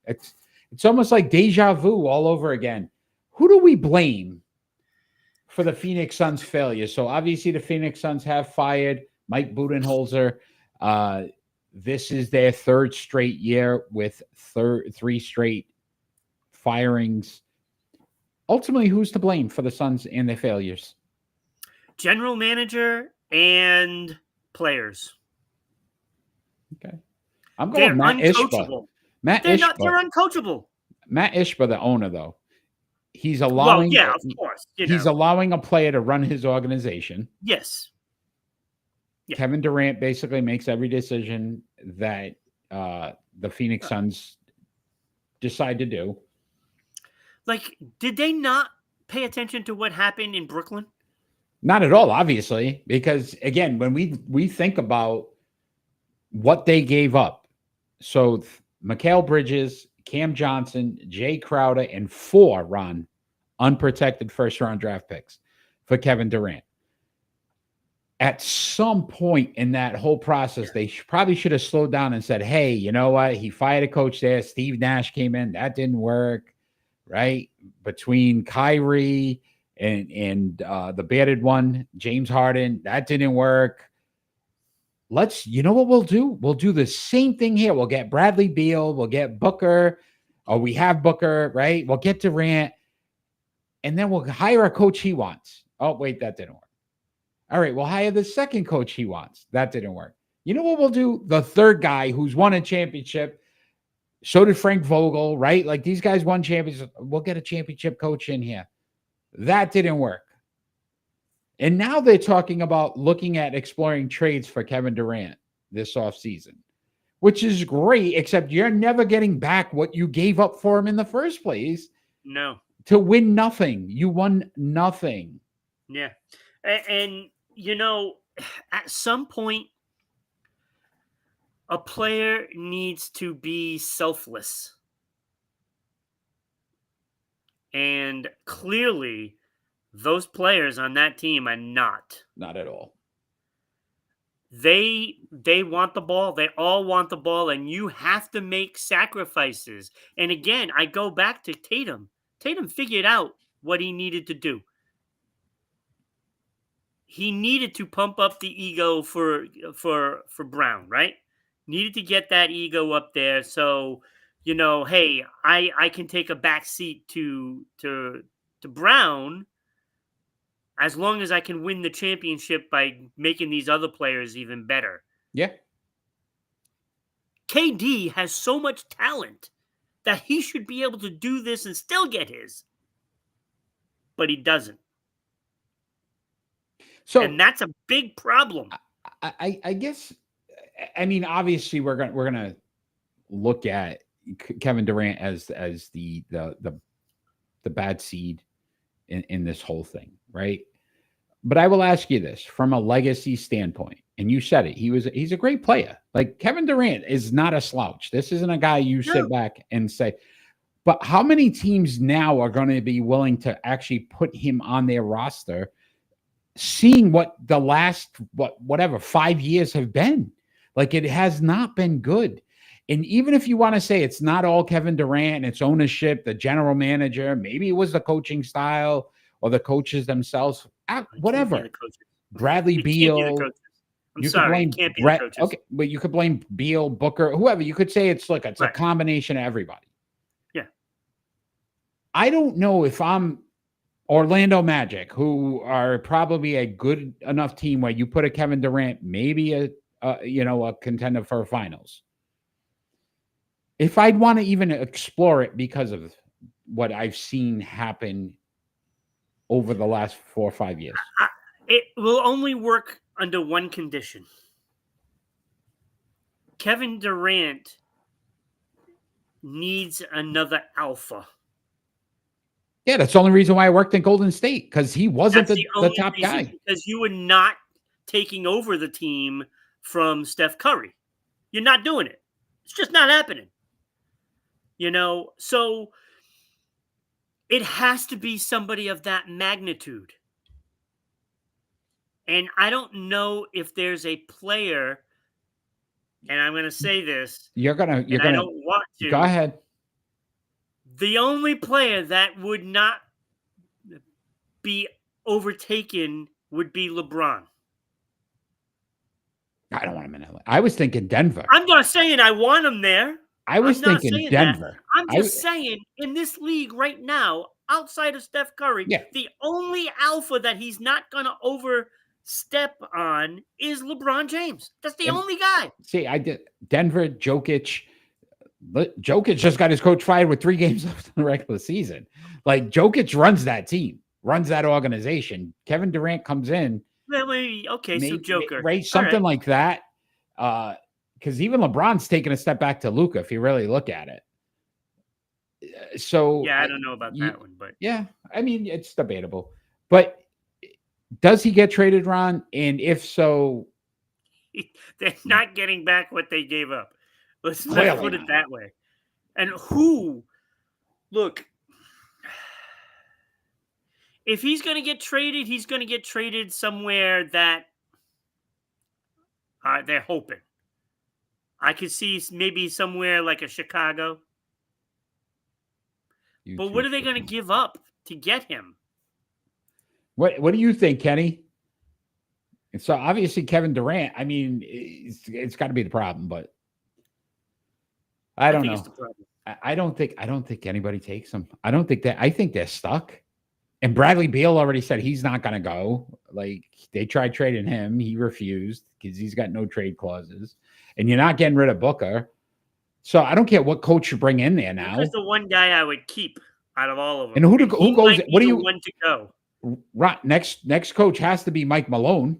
it's almost like deja vu all over again. Who do we blame for the Phoenix Suns failure? So obviously the Phoenix Suns have fired Mike Budenholzer. This is their third straight year with three straight firings. Ultimately, who's to blame for the Suns and their failures? General manager and players. Okay. I'm They're going Matt Ishba. uncoachable. They're uncoachable. Matt Ishba, the owner, though, he's allowing. Well, yeah, of course. He's allowing a player to run his organization. Yes. Yeah. Kevin Durant basically makes every decision that the Phoenix Suns decide to do. Like, did they not pay attention to what happened in Brooklyn? Not at all, obviously, because again, when we think about what they gave up, so Mikal Bridges, Cam Johnson, Jay Crowder, and 4 unprotected first-round draft picks for Kevin Durant. At some point in that whole process, they probably should have slowed down and said, hey, you know what? He fired a coach there. Steve Nash came in. That didn't work, right? Between Kyrie and the bearded one, James Harden, that didn't work. You know what we'll do? We'll do the same thing here. We'll get Bradley Beal. We'll get Booker. Or we have Booker, right? We'll get Durant. And then we'll hire a coach he wants. Oh, wait, that didn't work. All right, we'll hire the second coach he wants. That didn't work. You know what we'll do? The third guy who's won a championship. So did Frank Vogel, right? Like these guys won championships. We'll get a championship coach in here. That didn't work. And now they're talking about looking at exploring trades for Kevin Durant this offseason, which is great, except you're never getting back what you gave up for him in the first place. No. To win nothing. You won nothing. Yeah. And you know, at some point, a player needs to be selfless. And clearly, those players on that team are not. Not at all. They want the ball. They all want the ball, and you have to make sacrifices. And again, I go back to Tatum. Tatum figured out what he needed to do. He needed to pump up the ego for Brown, right? Needed to get that ego up there. So, you know, hey, I can take a back seat to Brown as long as I can win the championship by making these other players even better. Yeah. KD has so much talent that he should be able to do this and still get his. But he doesn't. So, and that's a big problem. I guess, I mean, obviously we're gonna look at Kevin Durant as the bad seed in this whole thing, right? But I will ask you this from a legacy standpoint, and you said it. He's a great player. Like Kevin Durant is not a slouch. This isn't a guy you sit back and say. But how many teams now are going to be willing to actually put him on their roster? Seeing what the last, 5 years have been. Like, it has not been good. And even if you want to say it's not all Kevin Durant, it's ownership, the general manager, maybe it was the coaching style or the coaches themselves, whatever. Bradley Beal. I'm sorry, it can't be the coaches. Okay, but you could blame Beal, Booker, whoever. You could say it's a combination of everybody. Yeah. I don't know if I'm Orlando Magic, who are probably a good enough team where you put a Kevin Durant, maybe a contender for finals. If I'd want to even explore it because of what I've seen happen over the last 4 or 5 years. It will only work under one condition. Kevin Durant needs another alpha. Yeah, that's the only reason why I worked in Golden State, because he wasn't That's the only top reason, guy. because you were not taking over the team from Steph Curry. You're not doing it. It's just not happening. So it has to be somebody of that magnitude. And I don't know if there's a player, and I'm going to say this, I don't want to. Go ahead. The only player that would not be overtaken would be LeBron. I don't want him in LA. I was thinking Denver. I'm not saying I want him there. I was thinking Denver. I'm just saying, in this league right now, outside of Steph Curry, the only alpha that he's not going to overstep on is LeBron James. That's the only guy. See, I did Denver, Jokic. Jokic just got his coach fired with 3 games left in the regular season. Like, Jokic runs that team, runs that organization. Kevin Durant comes in. Well, so Joker. Right, something like that. Because even LeBron's taking a step back to Luka, if you really look at it. So yeah, I don't know about that one, but yeah, I mean, it's debatable. But does he get traded, Ron? And if so, they're not getting back what they gave up. Let's put it that way. And look, if he's going to get traded, he's going to get traded somewhere that they're hoping. I could see maybe somewhere like a Chicago. But what are they going to give up to get him? What do you think, Kenny? So obviously Kevin Durant, I mean, it's got to be the problem, but I don't know. I don't think anybody takes him. I think they're stuck. And Bradley Beal already said he's not going to go. Like, they tried trading him. He refused because he's got no trade clauses. And you're not getting rid of Booker. So I don't care what coach you bring in there now. That's the one guy I would keep out of all of them. And who goes? What do you want to go? Right, next coach has to be Mike Malone,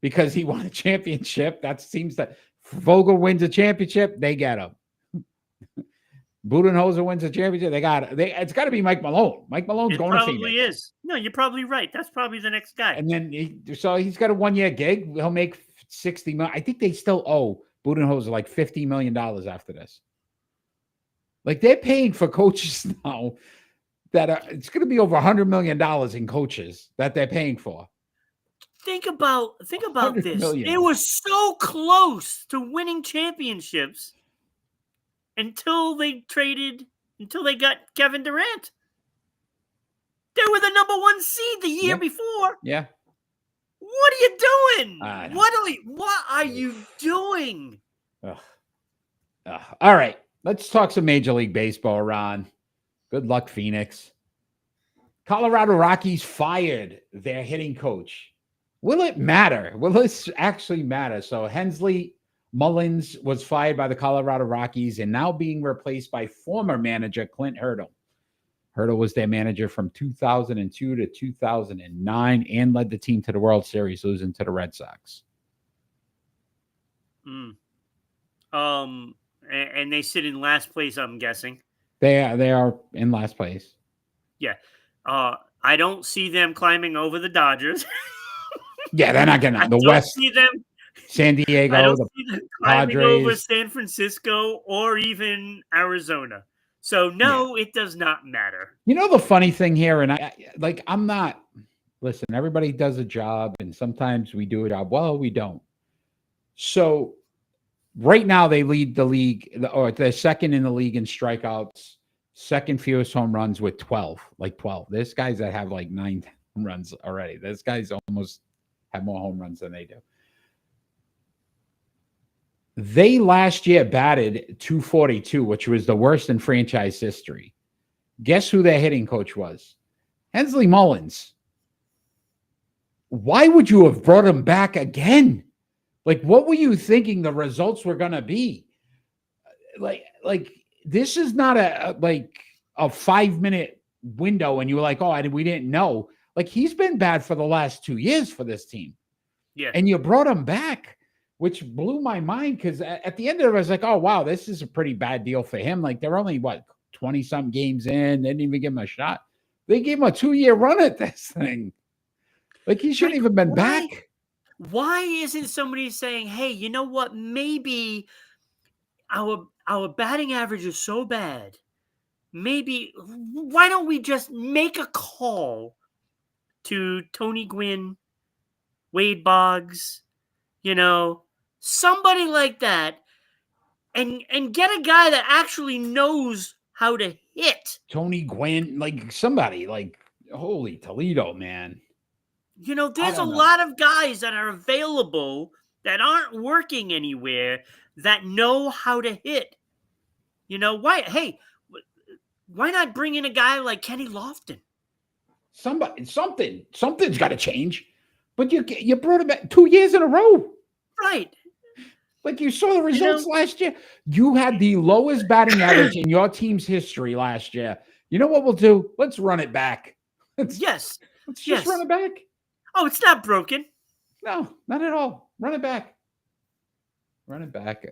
because he won a championship. That seems that Vogel wins a championship, they get him. Budenholzer wins a championship, they got it. It's got to be Mike Malone. Mike Malone's going to Phoenix. Probably is. No, you're probably right. That's probably the next guy. And then he's got a 1-year gig. He'll make $60 million. I think they still owe Budenholzer like $50 million after this. Like, they're paying for coaches now that it's going to be over $100 million in coaches that they're paying for. Think about this. Million. They were so close to winning championships until they got Kevin Durant. They were the number 1 seed the year before. Yeah. What are you doing? What are you doing? All right. Let's talk some Major League Baseball, Ron. Good luck, Phoenix. Colorado Rockies fired their hitting coach. Will it matter? Will this actually matter? So Hensley Mullins was fired by the Colorado Rockies and now being replaced by former manager Clint Hurdle. Hurdle was their manager from 2002 to 2009 and led the team to the World Series, losing to the Red Sox. And they sit in last place, I'm guessing. They are in last place. Yeah. I don't see them climbing over the Dodgers. Yeah, they're not getting the West. See them, San Diego, I don't the see them climbing Padres. over San Francisco or even Arizona. So no, it does not matter. You know the funny thing here, and I'm not. Listen, everybody does a job, and sometimes we do a job well, we don't. So right now they lead the league, or they're second in the league in strikeouts, second fewest home runs with 12. There's guys that have like 9 home runs already. Those guys almost have more home runs than they do. They last year batted .242, which was the worst in franchise history. Guess who their hitting coach was? Hensley Mullins. Why would you have brought him back again? Like, what were you thinking the results were going to be? Like this is not a 5-minute window and you were like, oh, we didn't know. Like, he's been bad for the last 2 years for this team. Yeah. And you brought him back, which blew my mind, because at the end of it, I was like, oh, wow, this is a pretty bad deal for him. Like, they're only, 20-something games in. They didn't even give him a shot. They gave him a 2-year run at this thing. Like, he shouldn't even been back. Why isn't somebody saying, hey, you know what? Maybe our batting average is so bad. Maybe why don't we just make a call to Tony Gwynn, Wade Boggs, somebody like that, and get a guy that actually knows how to hit. Tony Gwynn, like somebody, like, holy Toledo, man. There's a lot of guys that are available that aren't working anywhere that know how to hit. Why not bring in a guy like Kenny Lofton? Something's got to change. But you brought him back 2 years in a row. Right. Like, you saw the results last year. You had the lowest batting average in your team's history last year. You know what we'll do? Let's run it back. Let's just run it back. Oh, it's not broken. No, not at all. Run it back. Run it back.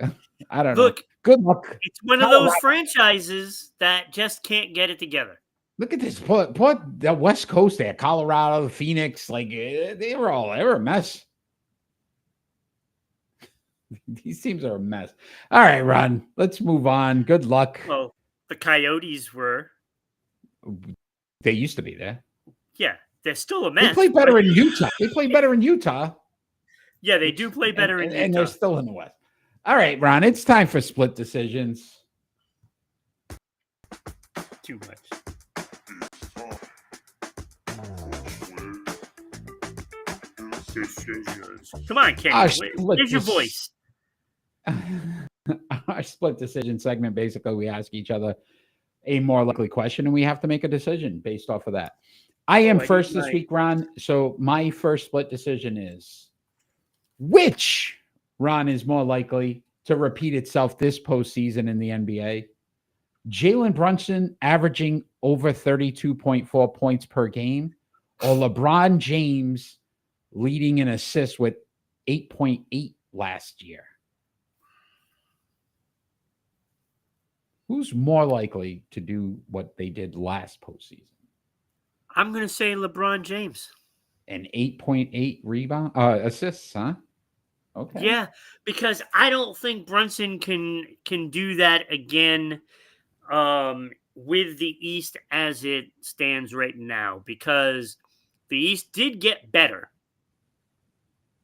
I don't know. Good luck. It's one of those franchises that just can't get it together. Look at this. Put the West Coast there, Colorado, Phoenix, like they were a mess. These teams are a mess. All right, Ron, let's move on. Good luck. Well, the Coyotes were. They used to be there. Yeah, they're still a mess. They play better in Utah. Yeah, they do play better in Utah. And they're still in the West. All right, Ron, it's time for split decisions. Too much. Come on, Kenny. Where's your voice? Our split decision segment, basically, we ask each other a more likely question, and we have to make a decision based off of that. I am first this week, Ron. So my first split decision is, which, Ron, is more likely to repeat itself this postseason in the NBA? Jalen Brunson averaging over 32.4 points per game, or LeBron James leading in assists with 8.8 last year? Who's more likely to do what they did last postseason? I'm going to say LeBron James. An 8.8 rebound assists, huh? Okay. Yeah, because I don't think Brunson can do that again with the East as it stands right now, because the East did get better.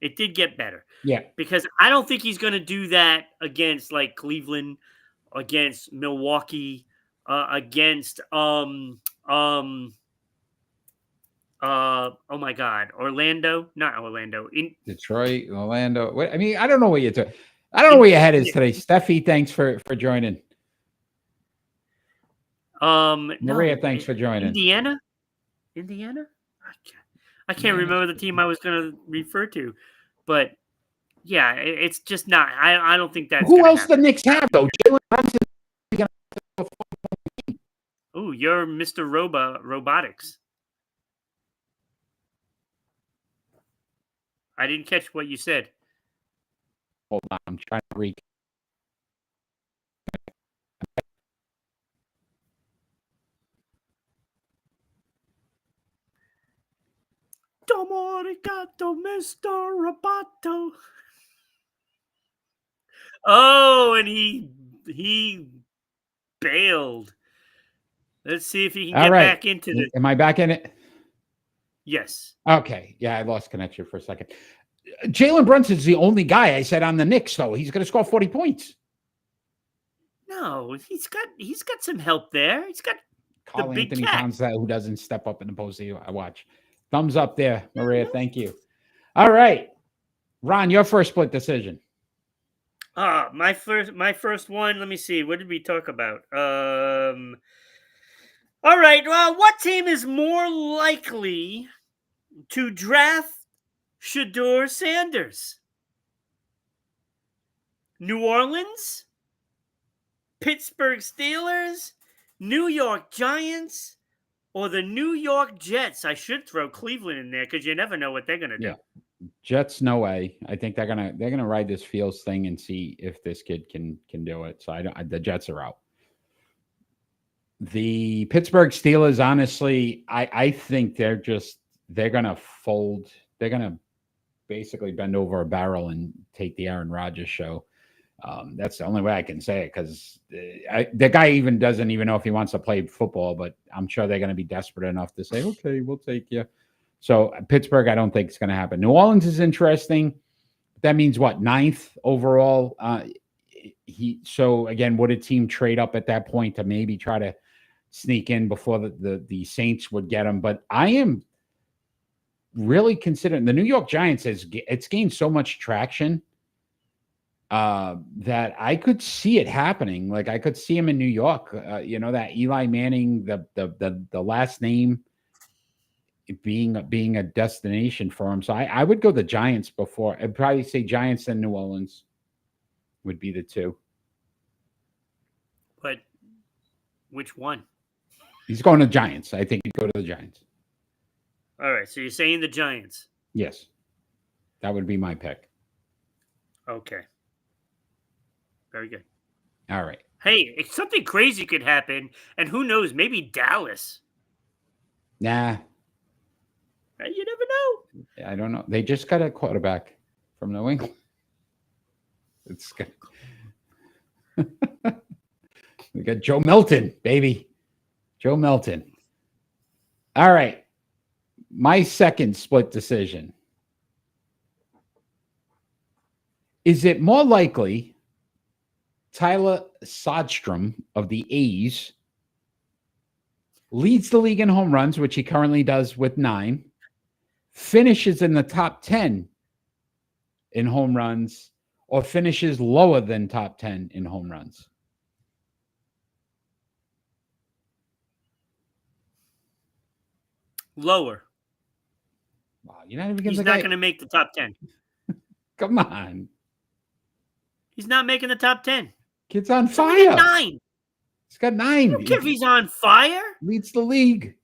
It did get better. Yeah. Because I don't think he's going to do that against like Cleveland, against Milwaukee, against oh my God, Orlando, not Orlando, in Detroit, Orlando. I mean, I don't know what you're doing. I don't know where your head is today. Steffi, thanks for joining. Maria, thanks for joining. Indiana. I can't remember the team I was going to refer to, but yeah, it's just not. I don't think that's. Who else happen. the Knicks have though? Jalen Brunson. Oh, you're Mr. Robotics. I didn't catch what you said. Hold on, I'm trying to read. Domo arigato, Mr. Roboto. Oh, and he bailed. Let's see if he can get back into this. Am I back in it? Yes. Okay. Yeah, I lost connection for a second. Jalen Brunson's the only guy I said on the Knicks, though. He's going to score 40 points. No, he's got some help there. He's got Carl the big Anthony cat. Towns, who doesn't step up in the postseason. I watch. Thumbs up there, Maria. Thank you. All right, Ron, your first split decision. My first one. Let me see. What did we talk about? All right. Well, what team is more likely to draft Shedeur Sanders? New Orleans, Pittsburgh Steelers, New York Giants, or the New York Jets? I should throw Cleveland in there because you never know what they're gonna do. Yeah. Jets, no way. I think they're gonna ride this Fields thing and see if this kid can do it. So the Jets are out. The Pittsburgh Steelers, honestly, I think they're going to fold. They're going to basically bend over a barrel and take the Aaron Rodgers show. That's the only way I can say it, because the guy even doesn't even know if he wants to play football, but I'm sure they're going to be desperate enough to say, okay, we'll take you. So Pittsburgh, I don't think it's going to happen. New Orleans is interesting. That means what, 9th overall? So again, would a team trade up at that point to maybe try to sneak in before the Saints would get him? But I am really considering the New York Giants it's gained so much traction that I could see it happening. Like I could see him in New York. That Eli Manning, the last name being a destination for him. So I would go the Giants before. I'd probably say Giants and New Orleans would be the two. But which one? He's going to Giants. I think he'd go to the Giants. All right. So you're saying the Giants? Yes. That would be my pick. Okay. Very good. All right. Hey, if something crazy could happen, and who knows, maybe Dallas. Nah. You never know. I don't know. They just got a quarterback from New England. It's good. We got Joe Milton, baby. Joe Milton. All right. My second split decision. Is it more likely Tyler Soderstrom of the A's leads the league in home runs, which he currently does with 9, finishes in the top 10 in home runs, or finishes lower than top 10 in home runs? Lower. Wow, you're not even He's not going to make the top 10. Come on. He's not making the top 10. Kid's on He's fire. got 9. He's got 9. I don't care if he's on fire. Leads the league.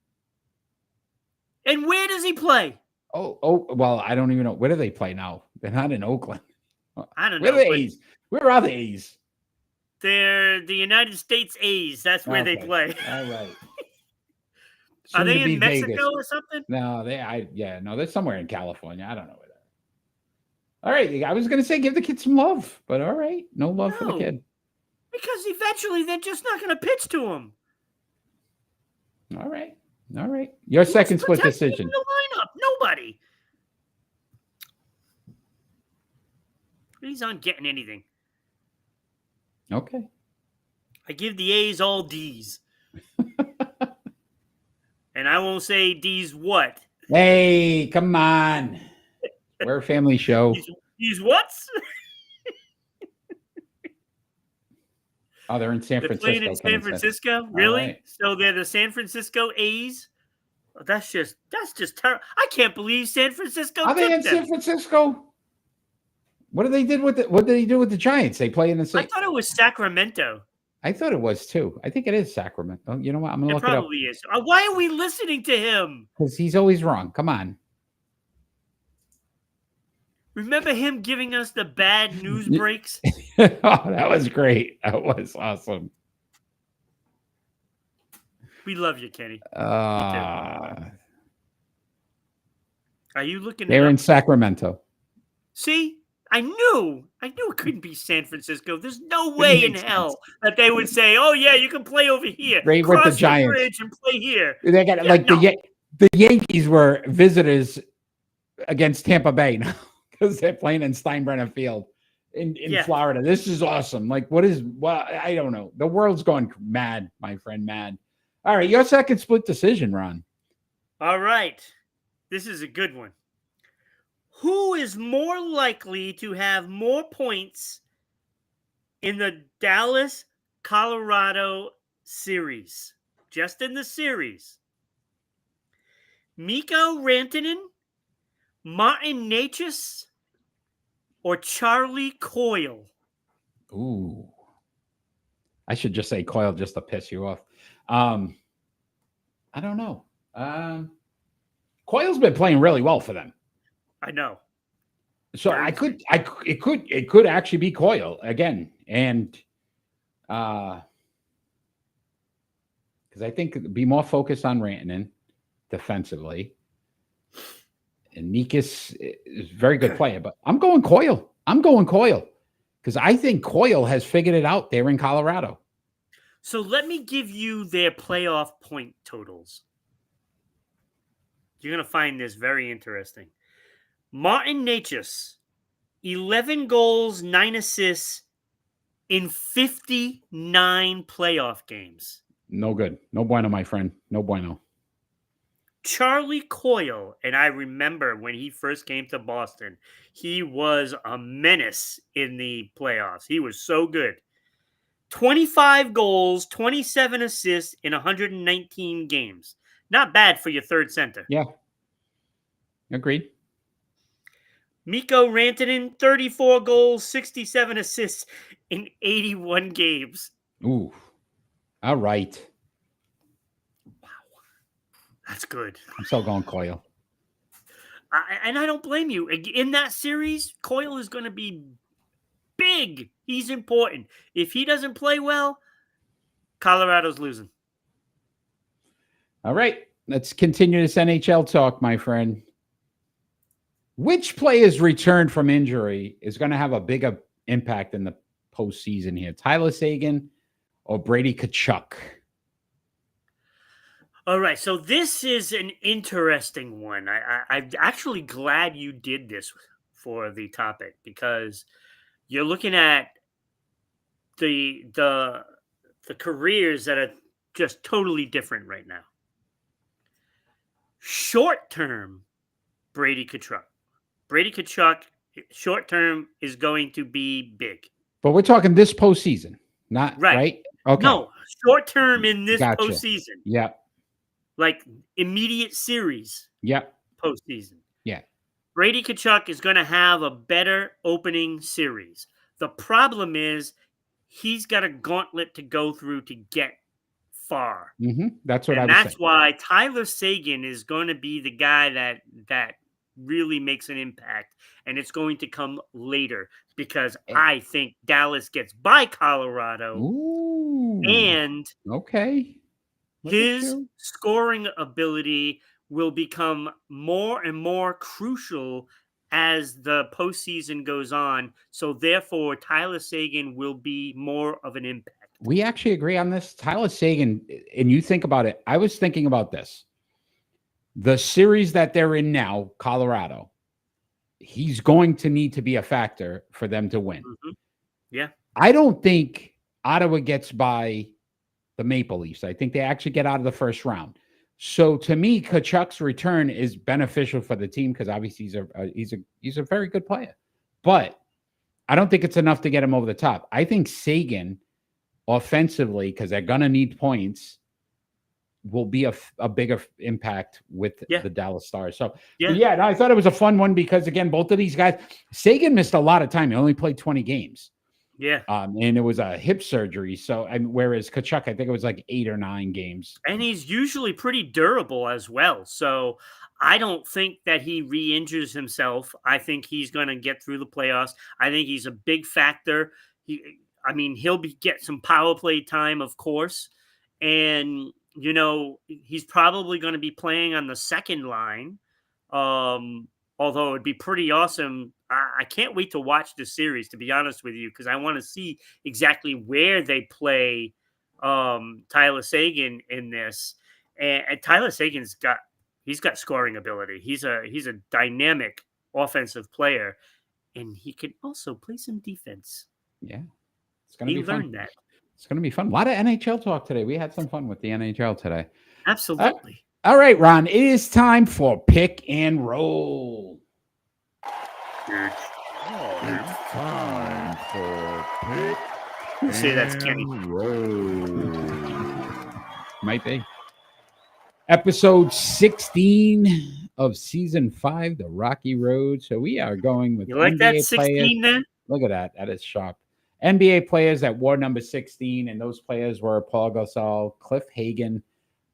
And where does he play? Oh, well, I don't even know. Where do they play now? They're not in Oakland. I don't know. Where are the A's? Where are the A's? They're the United States A's. That's where they play. All right. Are they in Mexico Vegas or something? No, they're somewhere in California. I don't know where they're. All right. I was going to say give the kid some love, but all right. No love for the kid. Because eventually they're just not going to pitch to him. All right. Your second split decision. In the lineup. Nobody. He's not getting anything. Okay. I give the A's all D's. And I won't say D's what. Hey, come on. We're a family show. D's what's? Oh, they're in San Francisco. They're playing in San Francisco? Really? Right. So they're the San Francisco A's? Oh, that's just terrible. I can't believe San Francisco. Are they in San Francisco? What did they do with the Giants? They play in the same. I thought it was Sacramento. I thought it was too. I think it is Sacramento. You know what? I'm gonna look it up. It probably is. Why are we listening to him? Because he's always wrong. Come on. Remember him giving us the bad news breaks? Oh, that was great. That was awesome. We love you, Kenny. Are you looking? They're in Sacramento. See, I knew it couldn't be San Francisco. There's no way in hell that they would say, "Oh yeah, you can play over here, right with the Giants, bridge and play here." They got the Yankees were visitors against Tampa Bay now because they're playing in Steinbrenner Field in Florida. This is awesome. Like, I don't know. The world's going mad, my friend, mad. All right, your second split decision, Ron. All right, this is a good one. Who is more likely to have more points in the Dallas-Colorado series? Just in the series. Mikko Rantanen, Martin Necas, or Charlie Coyle? Ooh. I should just say Coyle just to piss you off. I don't know. Coyle's been playing really well for them. I know. So it could actually be Coyle again. And because I think be more focused on Rantanen defensively. And Nikas is a very good player, but I'm going Coyle. Because I think Coyle has figured it out there in Colorado. So let me give you their playoff point totals. You're going to find this very interesting. Martin Necas, 11 goals, 9 assists in 59 playoff games. No good. No bueno, my friend. No bueno. Charlie Coyle, and I remember when he first came to Boston, he was a menace in the playoffs. He was so good. 25 goals, 27 assists in 119 games. Not bad for your third center. Yeah. Agreed. Mikko Rantanen, 34 goals, 67 assists in 81 games. Ooh. All right. Wow. That's good. I'm still going Coyle. And I don't blame you. In that series, Coyle is going to be big. He's important. If he doesn't play well, Colorado's losing. All right. Let's continue this NHL talk, my friend. Which players returned from injury is going to have a bigger impact in the postseason here? Tyler Seguin or Brady Tkachuk? All right, so this is an interesting one. I'm actually glad you did this for the topic because you're looking at the careers that are just totally different right now. Short term, Brady Tkachuk. Brady Tkachuk, short term, is going to be big. But we're talking this postseason, not right? Okay. No, short term in this Gotcha. postseason. Yeah. Like immediate series. Yeah. Postseason. Yeah. Brady Tkachuk is going to have a better opening series. The problem is he's got a gauntlet to go through to get far. Mm-hmm. That's what and I was that's saying. why Tyler Seguin is going to be the guy that really makes an impact, and it's going to come later because I think Dallas gets by Colorado. Ooh. And okay. His scoring ability will become more and more crucial as the postseason goes on. So therefore, Tyler Seguin will be more of an impact. We actually agree on this. Tyler Seguin, and you think about it, I was thinking about this. The series that they're in now, Colorado, he's going to need to be a factor for them to win. Mm-hmm. Yeah. I don't think Ottawa gets by the Maple Leafs. I think they actually get out of the first round. So to me, Tkachuk's return is beneficial for the team because obviously he's a very good player. But I don't think it's enough to get him over the top. I think Seguin offensively, because they're going to need points, will be a bigger impact with the Dallas Stars. So, no, I thought it was a fun one because, again, both of these guys, Seguin missed a lot of time. He only played 20 games. Yeah. And it was a hip surgery. So, whereas Tkachuk, I think it was like 8 or 9 games. And he's usually pretty durable as well. So, I don't think that he re-injures himself. I think he's going to get through the playoffs. I think he's a big factor. He'll get some power play time, of course. And he's probably going to be playing on the second line. Although it would be pretty awesome. I can't wait to watch the series, to be honest with you, because I want to see exactly where they play Tyler Seguin in this. And Tyler Seguin's got scoring ability. He's a dynamic offensive player, and he can also play some defense. Yeah, it's going to be fun. Learned that. It's going to be fun. A lot of NHL talk today. We had some fun with the NHL today. Absolutely. All right, Ron, it is time for Pick and Roll. It's time for Pick Say that's Kenny. Roll. Might be. Episode 16 of season 5, the Rocky Road. So we are going with You like NBA that 16 players. then? Look at that. That is sharp. NBA players that wore number 16, and those players were Paul Gasol, Cliff Hagan,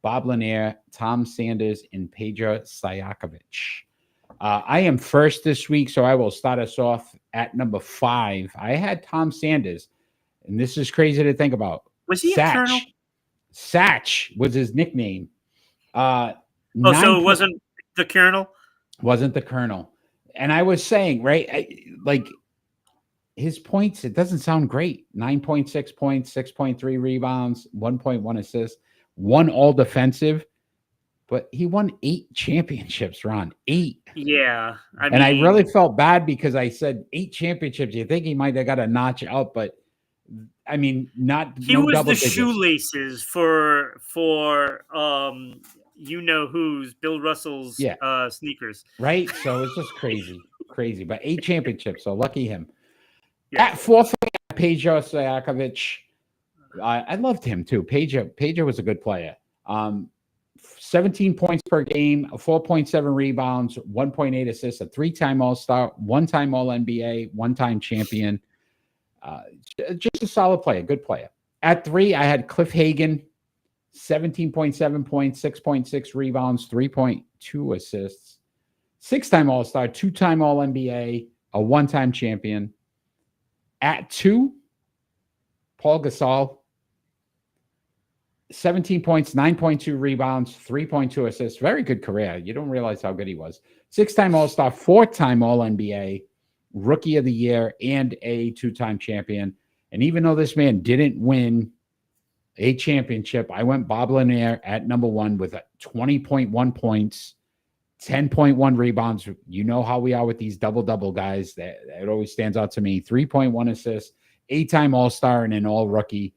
Bob Lanier, Tom Sanders, and Peja Stojakovic. I am first this week, so I will start us off at number 5. I had Tom Sanders, and this is crazy to think about. Was he a Colonel? Satch was his nickname. So it wasn't the Colonel? Wasn't the Colonel. And I was saying, right, like his points, it doesn't sound great. 9.6 points, 6.3 rebounds, 1.1 assists, 1 all defensive. But he won 8 championships, Ron. 8. Yeah. I really felt bad because I said 8 championships. You think he might have got a notch up, but I mean, he was the shoelaces for you know who's Bill Russell's sneakers. Right? So it's just crazy. Crazy. But 8 championships, so lucky him. Yeah. At 4th, Peja Stojakovic. I loved him too. Peja was a good player. 17 points per game, 4.7 rebounds, 1.8 assists, a 3-time All-Star, 1-time All-NBA, 1-time champion. Just a solid player, good player. At 3, I had Cliff Hagan, 17.7 points, 6.6 rebounds, 3.2 assists, 6-time All-Star, 2-time All-NBA, a 1-time champion. At 2, Paul Gasol, 17 points, 9.2 rebounds, 3.2 assists. Very good career. You don't realize how good he was. 6-time All-Star, 4-time All-NBA, Rookie of the Year, and a 2-time champion. And even though this man didn't win a championship, I went Bob Lanier at number 1 with 20.1 points, 10.1 rebounds. You know how we are with these double-double guys. That it always stands out to me. 3.1 assists, 8-time All-Star, and an All-Rookie.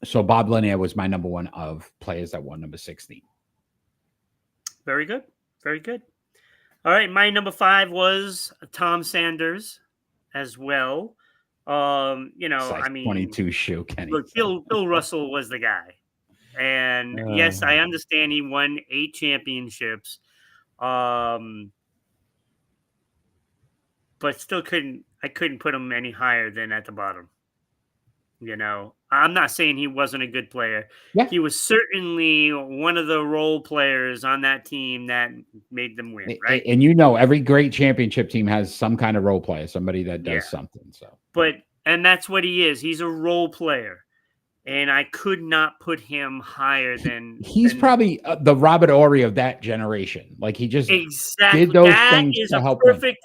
So Bob Lanier was my number 1 of players that won number 16. Very good. Very good. All right. My number 5 was Tom Sanders as well. I mean, 22 shoe, Kenny. Look, Bill Russell was the guy. And yes, I understand he won 8 championships. But still I couldn't put him any higher than at the bottom. You know, I'm not saying he wasn't a good player. Yeah. He was certainly one of the role players on that team that made them win, right? And you know, every great championship team has some kind of role player, somebody that does something. So, and that's what he is. He's a role player, and I could not put him higher than. He's probably the Robert Horry of that generation. Like he just did those things to help him.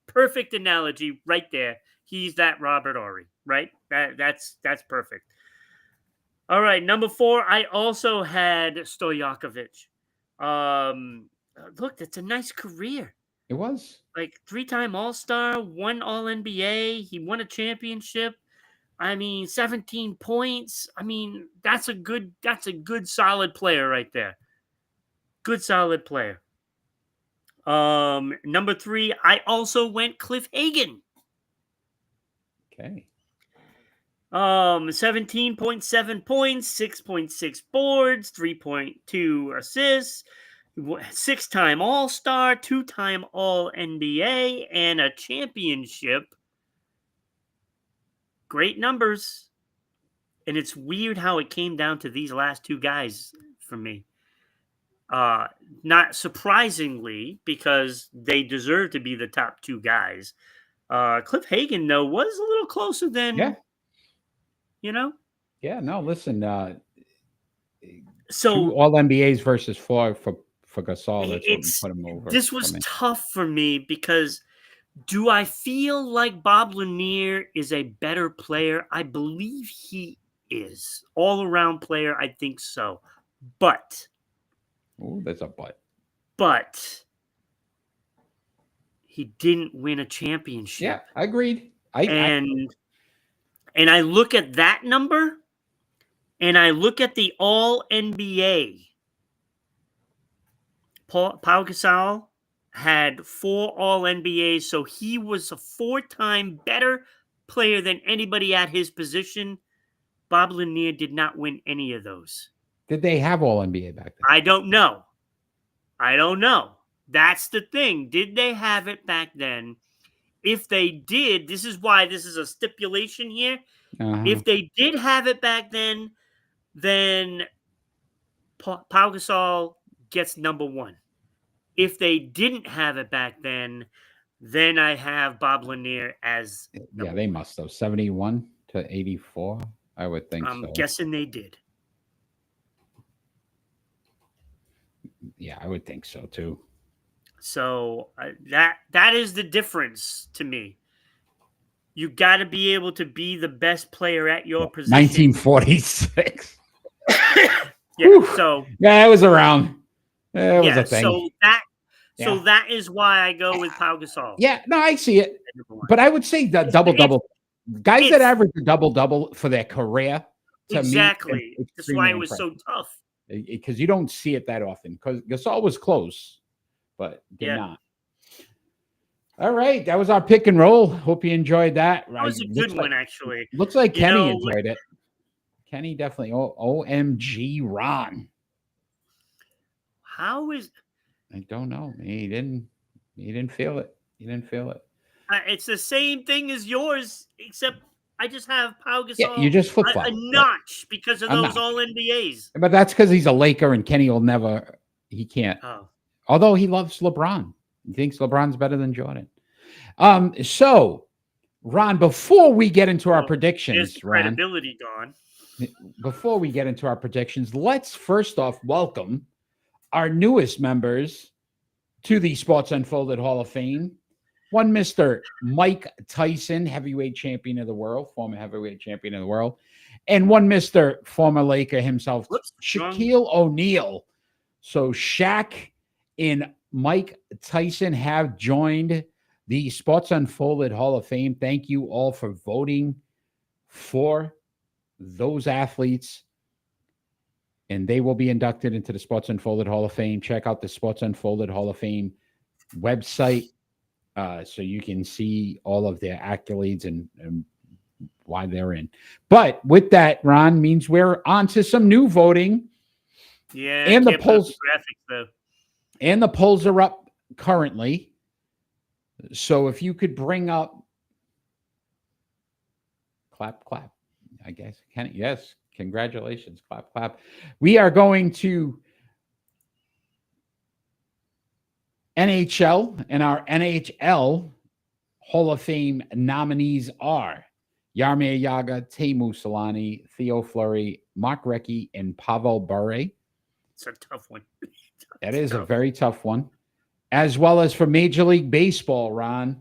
Perfect analogy right there. He's that Robert Horry, right? That's perfect. All right, number 4, I also had Stojakovic. Look, that's a nice career. It was. Like 3-time All-Star, 1 All-NBA. He won a championship. I mean, 17 points. I mean, that's a good solid player right there. Good solid player. Number 3, I also went Cliff Hagan. Okay. 17.7 points, 6.6 boards, 3.2 assists, 6-time All-Star, 2-time All-NBA, and a championship. Great numbers. And it's weird how it came down to these last 2 guys for me. Not surprisingly, because they deserve to be the top 2 guys. Cliff Hagan, though, was a little closer than, you know? Yeah, no, listen. So 2 All-NBAs versus 4 for Gasol. That's what we put him over. This was tough for me because do I feel like Bob Lanier is a better player? I believe he is. All-around player, I think so. But. Oh, that's a but. But. He didn't win a championship. Yeah, I agreed. And I look at that number, and I look at the All-NBA. Pau Gasol had 4 All-NBAs, so he was a 4-time better player than anybody at his position. Bob Lanier did not win any of those. Did they have All-NBA back then? I don't know. That's the thing. Did they have it back then? If they did, this is why this is a stipulation here. If they did have it back then Pau Gasol gets number 1. If they didn't have it back then I have Bob Lanier as they must have 71 to 84. I would think I'm so. guessing they did. Yeah, I would think so too. So that is the difference to me. You got to be able to be the best player at your position. 1946. Yeah. Whew. So Yeah, it was around. It was yeah. a thing. So that is why I go with Pau Gasol. Yeah, no, I see it. But I would say the double. Guys that average a double for their career, to exactly. me, That's why it was so tough. Because you don't see it that often. Because Gasol was close, but did not. All right, that was our pick and roll. Hope you enjoyed that. That was a good one, actually. Looks like Kenny enjoyed it. Kenny definitely. OMG, Ron. How is? I don't know. He didn't feel it. He didn't feel it. It's the same thing as yours, except I just have Pau Gasol. Yeah, you just flip flop a notch because of those All NBAs. But that's because he's a Laker, and Kenny will never. He can't. Oh. Although he loves LeBron, he thinks LeBron's better than Jordan. So, Ron, before we get into our predictions, credibility gone. Before we get into our predictions, let's first off welcome our newest members to the Sports Unfolded Hall of Fame. One, Mr. Mike Tyson, heavyweight champion of the world, former heavyweight champion of the world. And one, Mr. former Laker himself, Shaquille O'Neal. So Shaq and Mike Tyson have joined the Sports Unfolded Hall of Fame. Thank you all for voting for those athletes. And they will be inducted into the Sports Unfolded Hall of Fame. Check out the Sports Unfolded Hall of Fame website so you can see all of their accolades and why they're in. But with that, Ron, means we're on to some new voting. Yeah, and the polls graphics though. And the polls are up currently. So if you could bring up clap, I guess. Yes, congratulations. Clap. We are going to NHL, and our NHL Hall of Fame nominees are Jaromir Jagr, Teemu Selanne, Theo Fleury, Mark Recchi, and Pavel Bure. It's a tough one. That is a very tough one. As well as for Major League Baseball, Ron,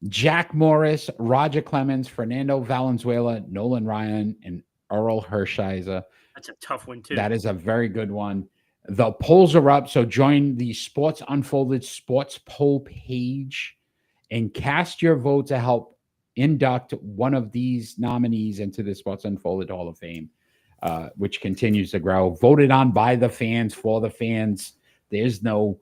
Jack Morris, Roger Clemens, Fernando Valenzuela, Nolan Ryan, and Earl Hershiser. That's a tough one, too. That is a very good one. The polls are up, so join the Sports Unfolded Sports poll page and cast your vote to help induct one of these nominees into the Sports Unfolded Hall of Fame, which continues to grow. Voted on by the fans, for the fans. There's no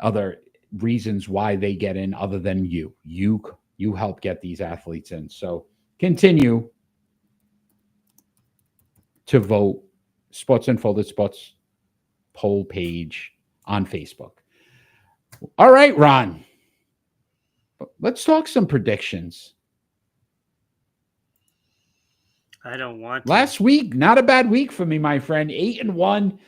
other reasons why they get in other than you. You help get these athletes in. So continue to vote. Sports Unfolded Sports poll page on Facebook. All right, Ron. Let's talk some predictions. I don't want to. Last week, not a bad week for me, my friend. 8-1.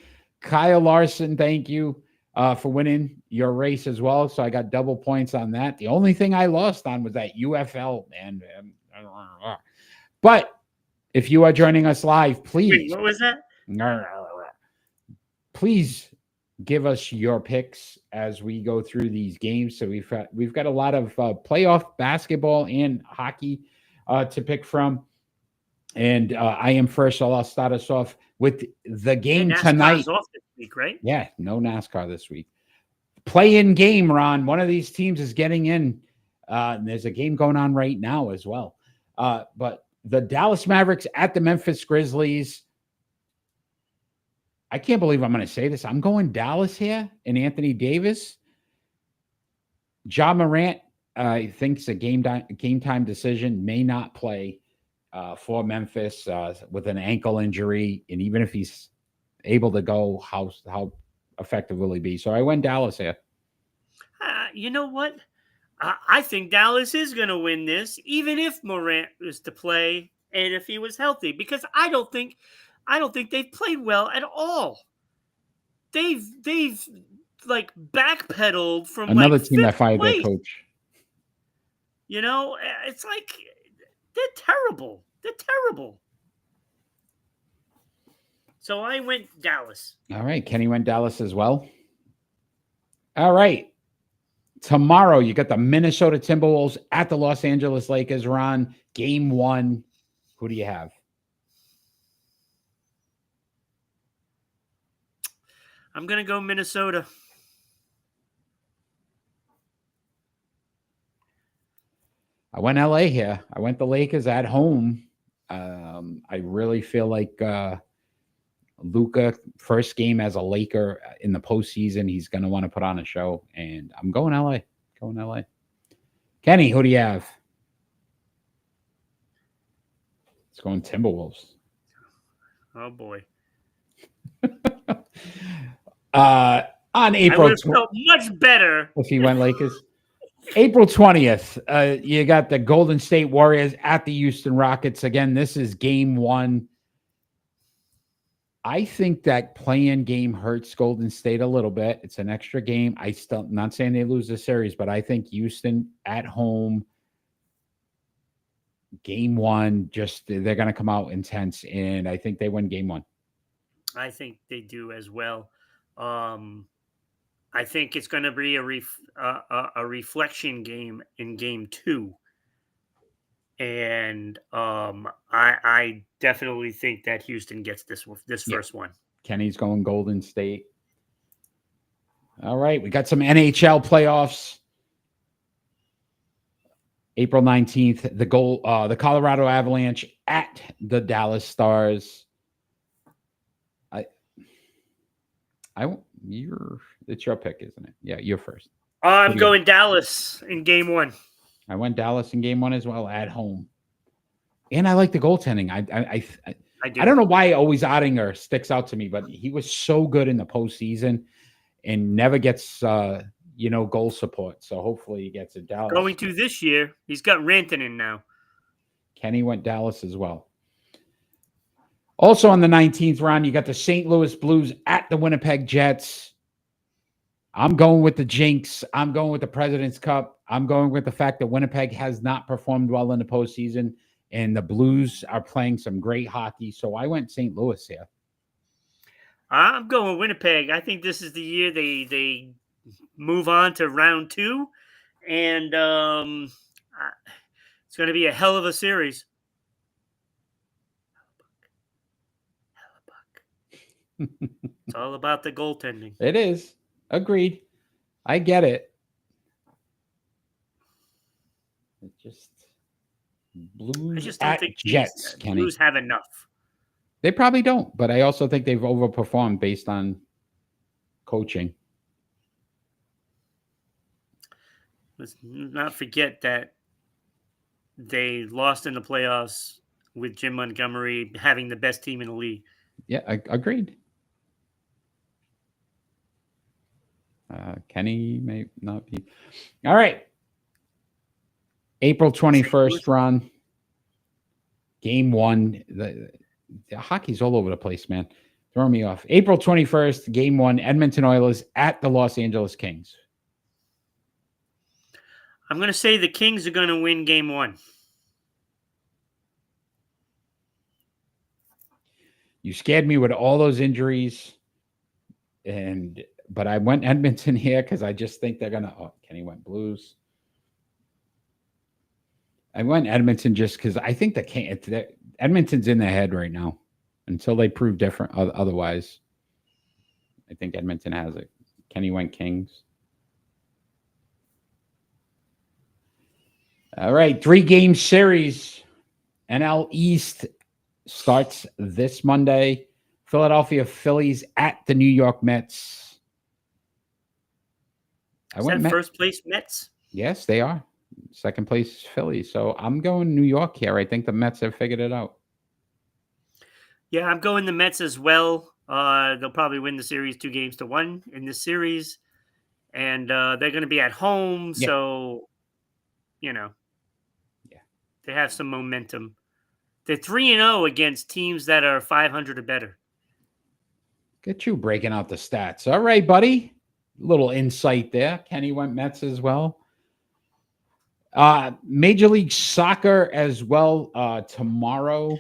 Kyle Larson, thank you for winning your race as well. So I got double points on that. The only thing I lost on was that UFL, man. But if you are joining us live, please. Wait, what was that? Please give us your picks as we go through these games. So we've got a lot of playoff basketball and hockey to pick from. And I am first, so I'll start us off with the game tonight. Off this week, right? Yeah, no NASCAR this week. Play-in game, Ron. One of these teams is getting in. And there's a game going on right now as well. But the Dallas Mavericks at the Memphis Grizzlies. I can't believe I'm going to say this. I'm going Dallas here and Anthony Davis. Ja Morant thinks a game time decision, may not play for Memphis with an ankle injury. And even if he's able to go, how effective will he be? So I went Dallas here. You know what? I think Dallas is going to win this, even if Morant was to play and if he was healthy, because I don't think they've played well at all. They've like backpedaled from another like team that fired place. their coach. You know, it's like they're terrible. They're terrible. So I went Dallas. All right. Kenny went Dallas as well. All right. Tomorrow, you got the Minnesota Timberwolves at the Los Angeles Lakers. Ron, game 1. Who do you have? I'm going to go Minnesota. I went LA here. I went the Lakers at home. I really feel like Luka, first game as a Laker in the postseason, he's going to want to put on a show, and I'm going LA. Going LA. Kenny, who do you have? It's going Timberwolves. Oh boy. On April, I would have felt much better if he went Lakers. April 20th, you got the Golden State Warriors at the Houston Rockets. Again, this is game 1. I think that play-in game hurts Golden State a little bit. It's an extra game. I'm not saying they lose the series, but I think Houston at home, game 1, they're going to come out intense, and I think they win game 1. I think they do as well. I think it's going to be a reflection game in game 2. And I definitely think that Houston gets this first one. Kenny's going Golden State. All right, we got some NHL playoffs. April 19th, the Colorado Avalanche at the Dallas Stars. It's your pick, isn't it? Yeah, you're first. I'm going Dallas in game 1. I went Dallas in game 1 as well at home. And I like the goaltending. I don't know why always Ottinger sticks out to me, but he was so good in the postseason and never gets goal support. So hopefully he gets it. Dallas. Going to this year, he's got Rantanen now. Kenny went Dallas as well. Also on the 19th round, you got the St. Louis Blues at the Winnipeg Jets. I'm going with the jinx. I'm going with the President's Cup. I'm going with the fact that Winnipeg has not performed well in the postseason, and the Blues are playing some great hockey. So I went St. Louis here. I'm going Winnipeg. I think this is the year they move on to round 2, and it's going to be a hell of a series. It's all about the goaltending. It is. Agreed. I get it. It just Blues I just don't think Jets. Blues have enough. They probably don't, but I also think they've overperformed based on coaching. Let's not forget that they lost in the playoffs with Jim Montgomery having the best team in the league. Yeah, agreed. Kenny may not be. All right. April 21st, Ron. Game 1. The hockey's all over the place, man. Throwing me off. April 21st, game 1, Edmonton Oilers at the Los Angeles Kings. I'm going to say the Kings are going to win game 1. You scared me with all those injuries, but I went Edmonton here because I just think they're gonna. Oh, Kenny went Blues. I went Edmonton just because I think Edmonton's in their head right now until they prove different. Otherwise, I think Edmonton has it. Kenny went Kings. All right, 3-game series. NL East starts this Monday. Philadelphia Phillies at the New York Mets. First place Mets? Yes, they are. Second place Phillies. So I'm going New York here. I think the Mets have figured it out. Yeah, I'm going the Mets as well. They'll probably win the series 2-1 in this series. And they're going to be at home. Yeah. So, they have some momentum. They're 3-0 against teams that are 500 or better. Get you breaking out the stats. All right, buddy. Little insight there. Kenny went Mets as well. Major League Soccer as well tomorrow.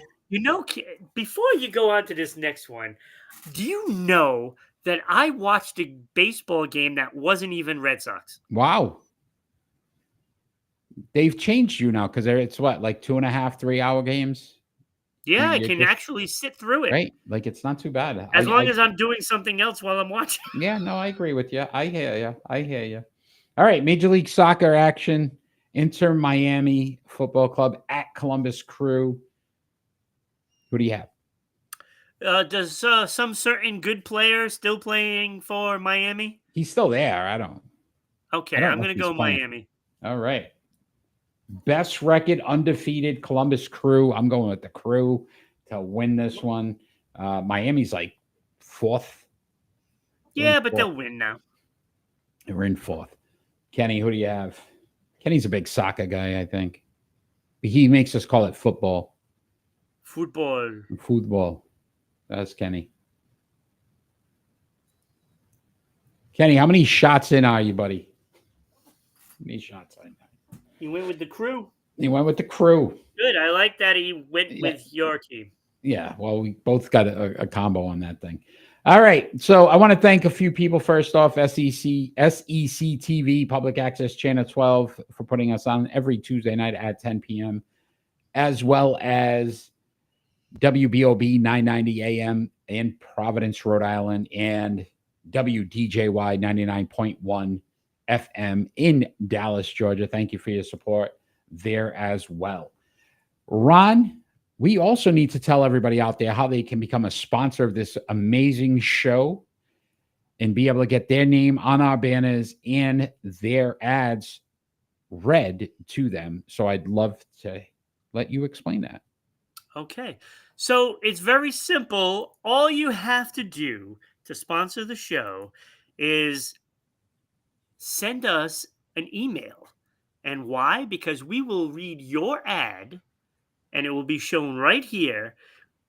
Before you go on to this next one, do you know that I watched a baseball game that wasn't even Red Sox? Wow. They've changed you now because it's what, like 2.5, 3 hour games? Yeah, I You're can just- actually sit through it. Right. Like it's not too bad. As long as I'm doing something else while I'm watching. Yeah, no, I agree with you. I hear you. All right. Major League Soccer action. Inter Miami Football Club at Columbus Crew. Who do you have? Does some certain good player still playing for Miami? He's still there. I don't Okay, know I'm if going to he's go playing. Miami. All right. Best record, undefeated Columbus Crew. I'm going with the Crew to win this one. Miami's like fourth. Yeah, but they'll win now. We're in fourth. Kenny, who do you have? Kenny's a big soccer guy, I think. He makes us call it football. Football. That's Kenny. Kenny, how many shots in are you, buddy? How many shots in? He went with the Crew. He went with the Crew. Good. I like that he went with your team. Yeah, well, we both got a combo on that thing. All right, so I want to thank a few people. First off, SEC TV, Public Access Channel 12, for putting us on every Tuesday night at 10 p.m., as well as WBOB 990 AM in Providence, Rhode Island, and WDJY 99.1 FM in Dallas, Georgia. Thank you for your support there as well. Ron, we also need to tell everybody out there how they can become a sponsor of this amazing show and be able to get their name on our banners and their ads read to them. So I'd love to let you explain that. Okay. So it's very simple. All you have to do to sponsor the show is send us an email. And why? Because we will read your ad and it will be shown right here.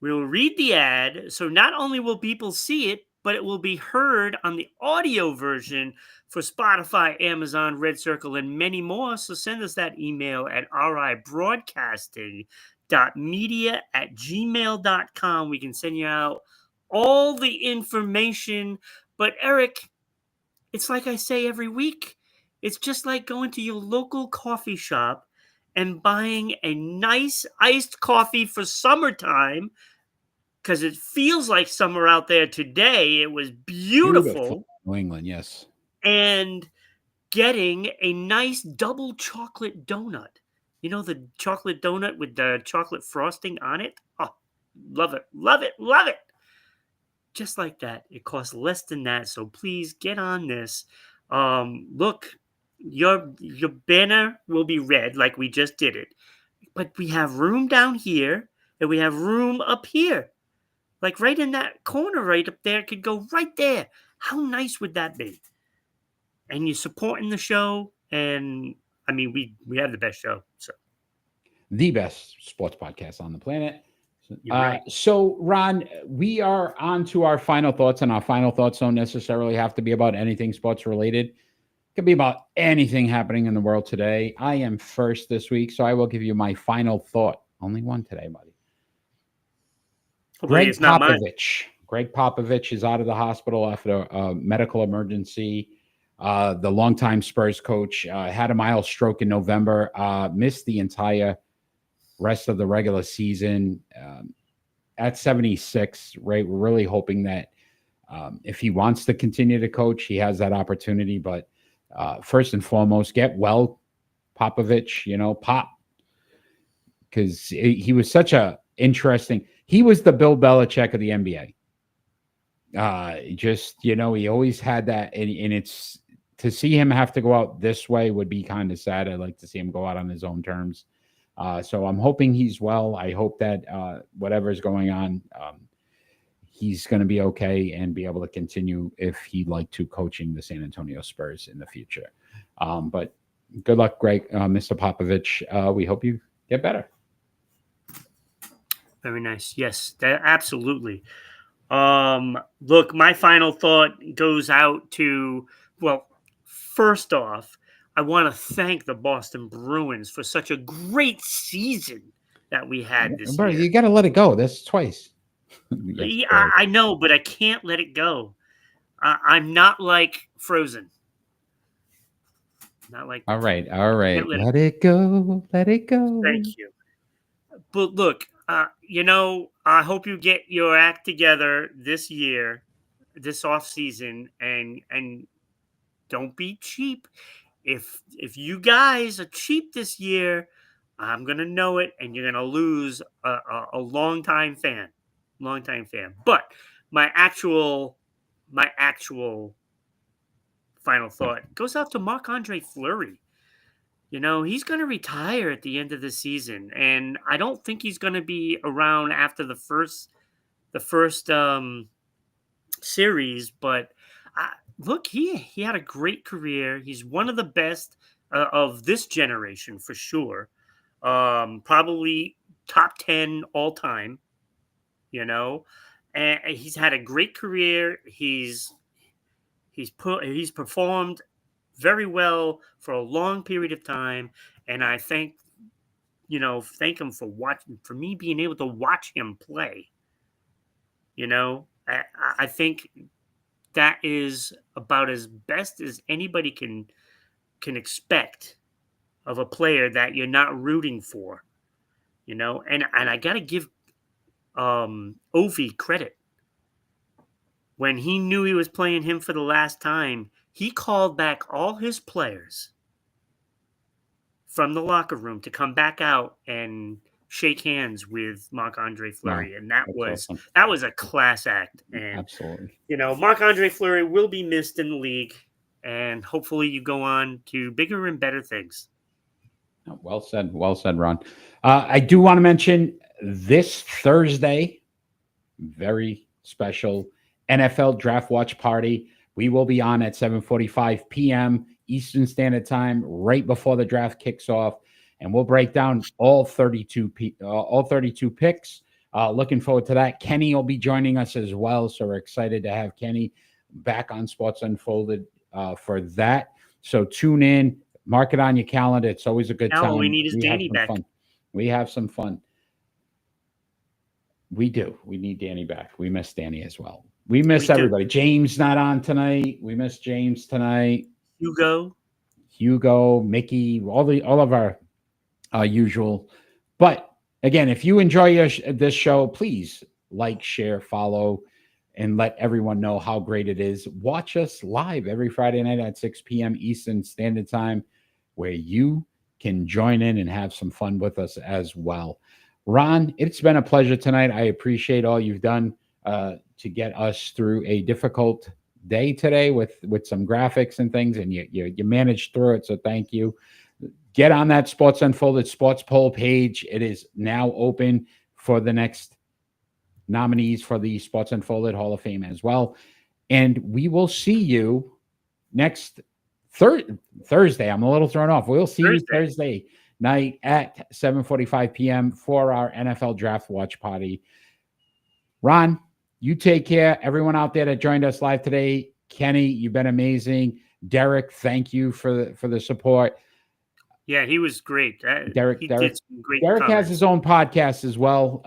We'll read the ad. So not only will people see it, but it will be heard on the audio version for Spotify, Amazon, Red Circle, and many more. So send us that email at ribroadcasting.media@gmail.com. We can send you out all the information. But Eric, it's like I say every week. It's just like going to your local coffee shop and buying a nice iced coffee for summertime, because it feels like summer out there today. It was beautiful. New England, yes. And getting a nice double chocolate donut. You know, the chocolate donut with the chocolate frosting on it? Oh, love it, love it, love it. Just like that. It costs less than that. So please get on this. Look, your banner will be red like we just did it. But we have room down here and we have room up here. Like right in that corner right up there, could go right there. How nice would that be? And you're supporting the show. And I mean, we have the best show. So the best sports podcast on the planet. Right. So, Ron, we are on to our final thoughts, and our final thoughts don't necessarily have to be about anything sports related. It could be about anything happening in the world today. I am first this week, so I will give you my final thought. Only one today, buddy. Hopefully it's not mine. Greg Popovich is out of the hospital after a medical emergency. The longtime Spurs coach had a mild stroke in November, missed the entire rest of the regular season at 76, right? We're really hoping that if he wants to continue to coach, he has that opportunity. But first and foremost, get well, Popovich, Pop. Because he was such a interesting, he was the Bill Belichick of the NBA. He always had that. And it's, to see him have to go out this way would be kind of sad. I'd like to see him go out on his own terms. So I'm hoping he's well. I hope that whatever's going on, he's going to be okay and be able to continue if he'd like to coaching the San Antonio Spurs in the future. But good luck, Greg, Mr. Popovich. We hope you get better. Very nice. Yes, absolutely. Look, my final thought goes out to, well, first off, I want to thank the Boston Bruins for such a great season that we had this Bro, year. you got to let it go. That's twice. Yes, Yeah, bro. I know, but I can't let it go. I'm not like Frozen. Not like All that. right. All right. Can't let it. Let it go. Let it go. Thank you. But look, I hope you get your act together this year, this off season, and don't be cheap. If you guys are cheap this year, I'm gonna know it, and you're gonna lose a longtime fan, But my actual my actual final thought goes out to Marc-Andre Fleury. He's going to retire at the end of the season, and I don't think he's going to be around after the first series. But look, he had a great career. He's one of the best of this generation for sure. Probably top 10 all time. And he's had a great career. He's performed very well for a long period of time, and I thank him for me being able to watch him play. I think that is about as best as anybody can expect of a player that you're not rooting for. And I gotta give Ovi credit. When he knew he was playing him for the last time, he called back all his players from the locker room to come back out and shake hands with Marc-Andre Fleury. Wow, And that that's was awesome. a class act. And Absolutely. Marc-Andre Fleury will be missed in the league, and hopefully you go on to bigger and better things. Well said. Well said, Ron. I do want to mention this Thursday, very special NFL Draft Watch Party. We will be on at 7:45 p.m. Eastern Standard Time, right before the draft kicks off, and we'll break down all 32 picks. Looking forward to that. Kenny will be joining us as well, so we're excited to have Kenny back on Sports Unfolded for that. So tune in, mark it on your calendar. It's always a good Now time. all we need is Danny have some back. fun. We have some fun. We do. We need Danny back. We miss Danny as well. We miss everybody. James not on tonight. We miss James tonight. Hugo, Mickey, all of our usual. But again, if you enjoy this show, please like, share, follow, and let everyone know how great it is. Watch us live every Friday night at 6 p.m. Eastern Standard Time, where you can join in and have some fun with us as well. Ron, it's been a pleasure tonight. I appreciate all you've done to get us through a difficult day today with some graphics and things, and you managed through it. So thank you. Get on that Sports Unfolded Sports Poll page. It is now open for the next nominees for the Sports Unfolded Hall of Fame as well. And we will see you next Thursday. I'm a little thrown off. We'll see you Thursday night at 7:45 p.m. for our NFL Draft Watch Party. Ron, you take care. Everyone out there that joined us live today, Kenny, you've been amazing. Derek, thank you for the support. Yeah, he was great. Derek did some great Derek comments. has his own podcast as well.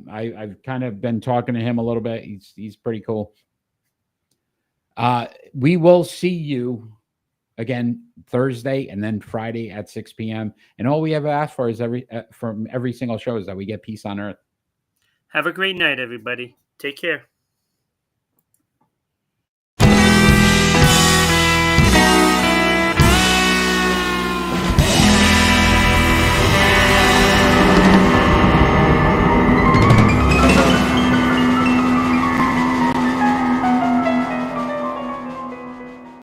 I've kind of been talking to him a little bit. He's pretty cool. We will see you again Thursday and then Friday at 6 p.m. And all we ever ask for is from every single show is that we get peace on earth. Have a great night, everybody. Take care.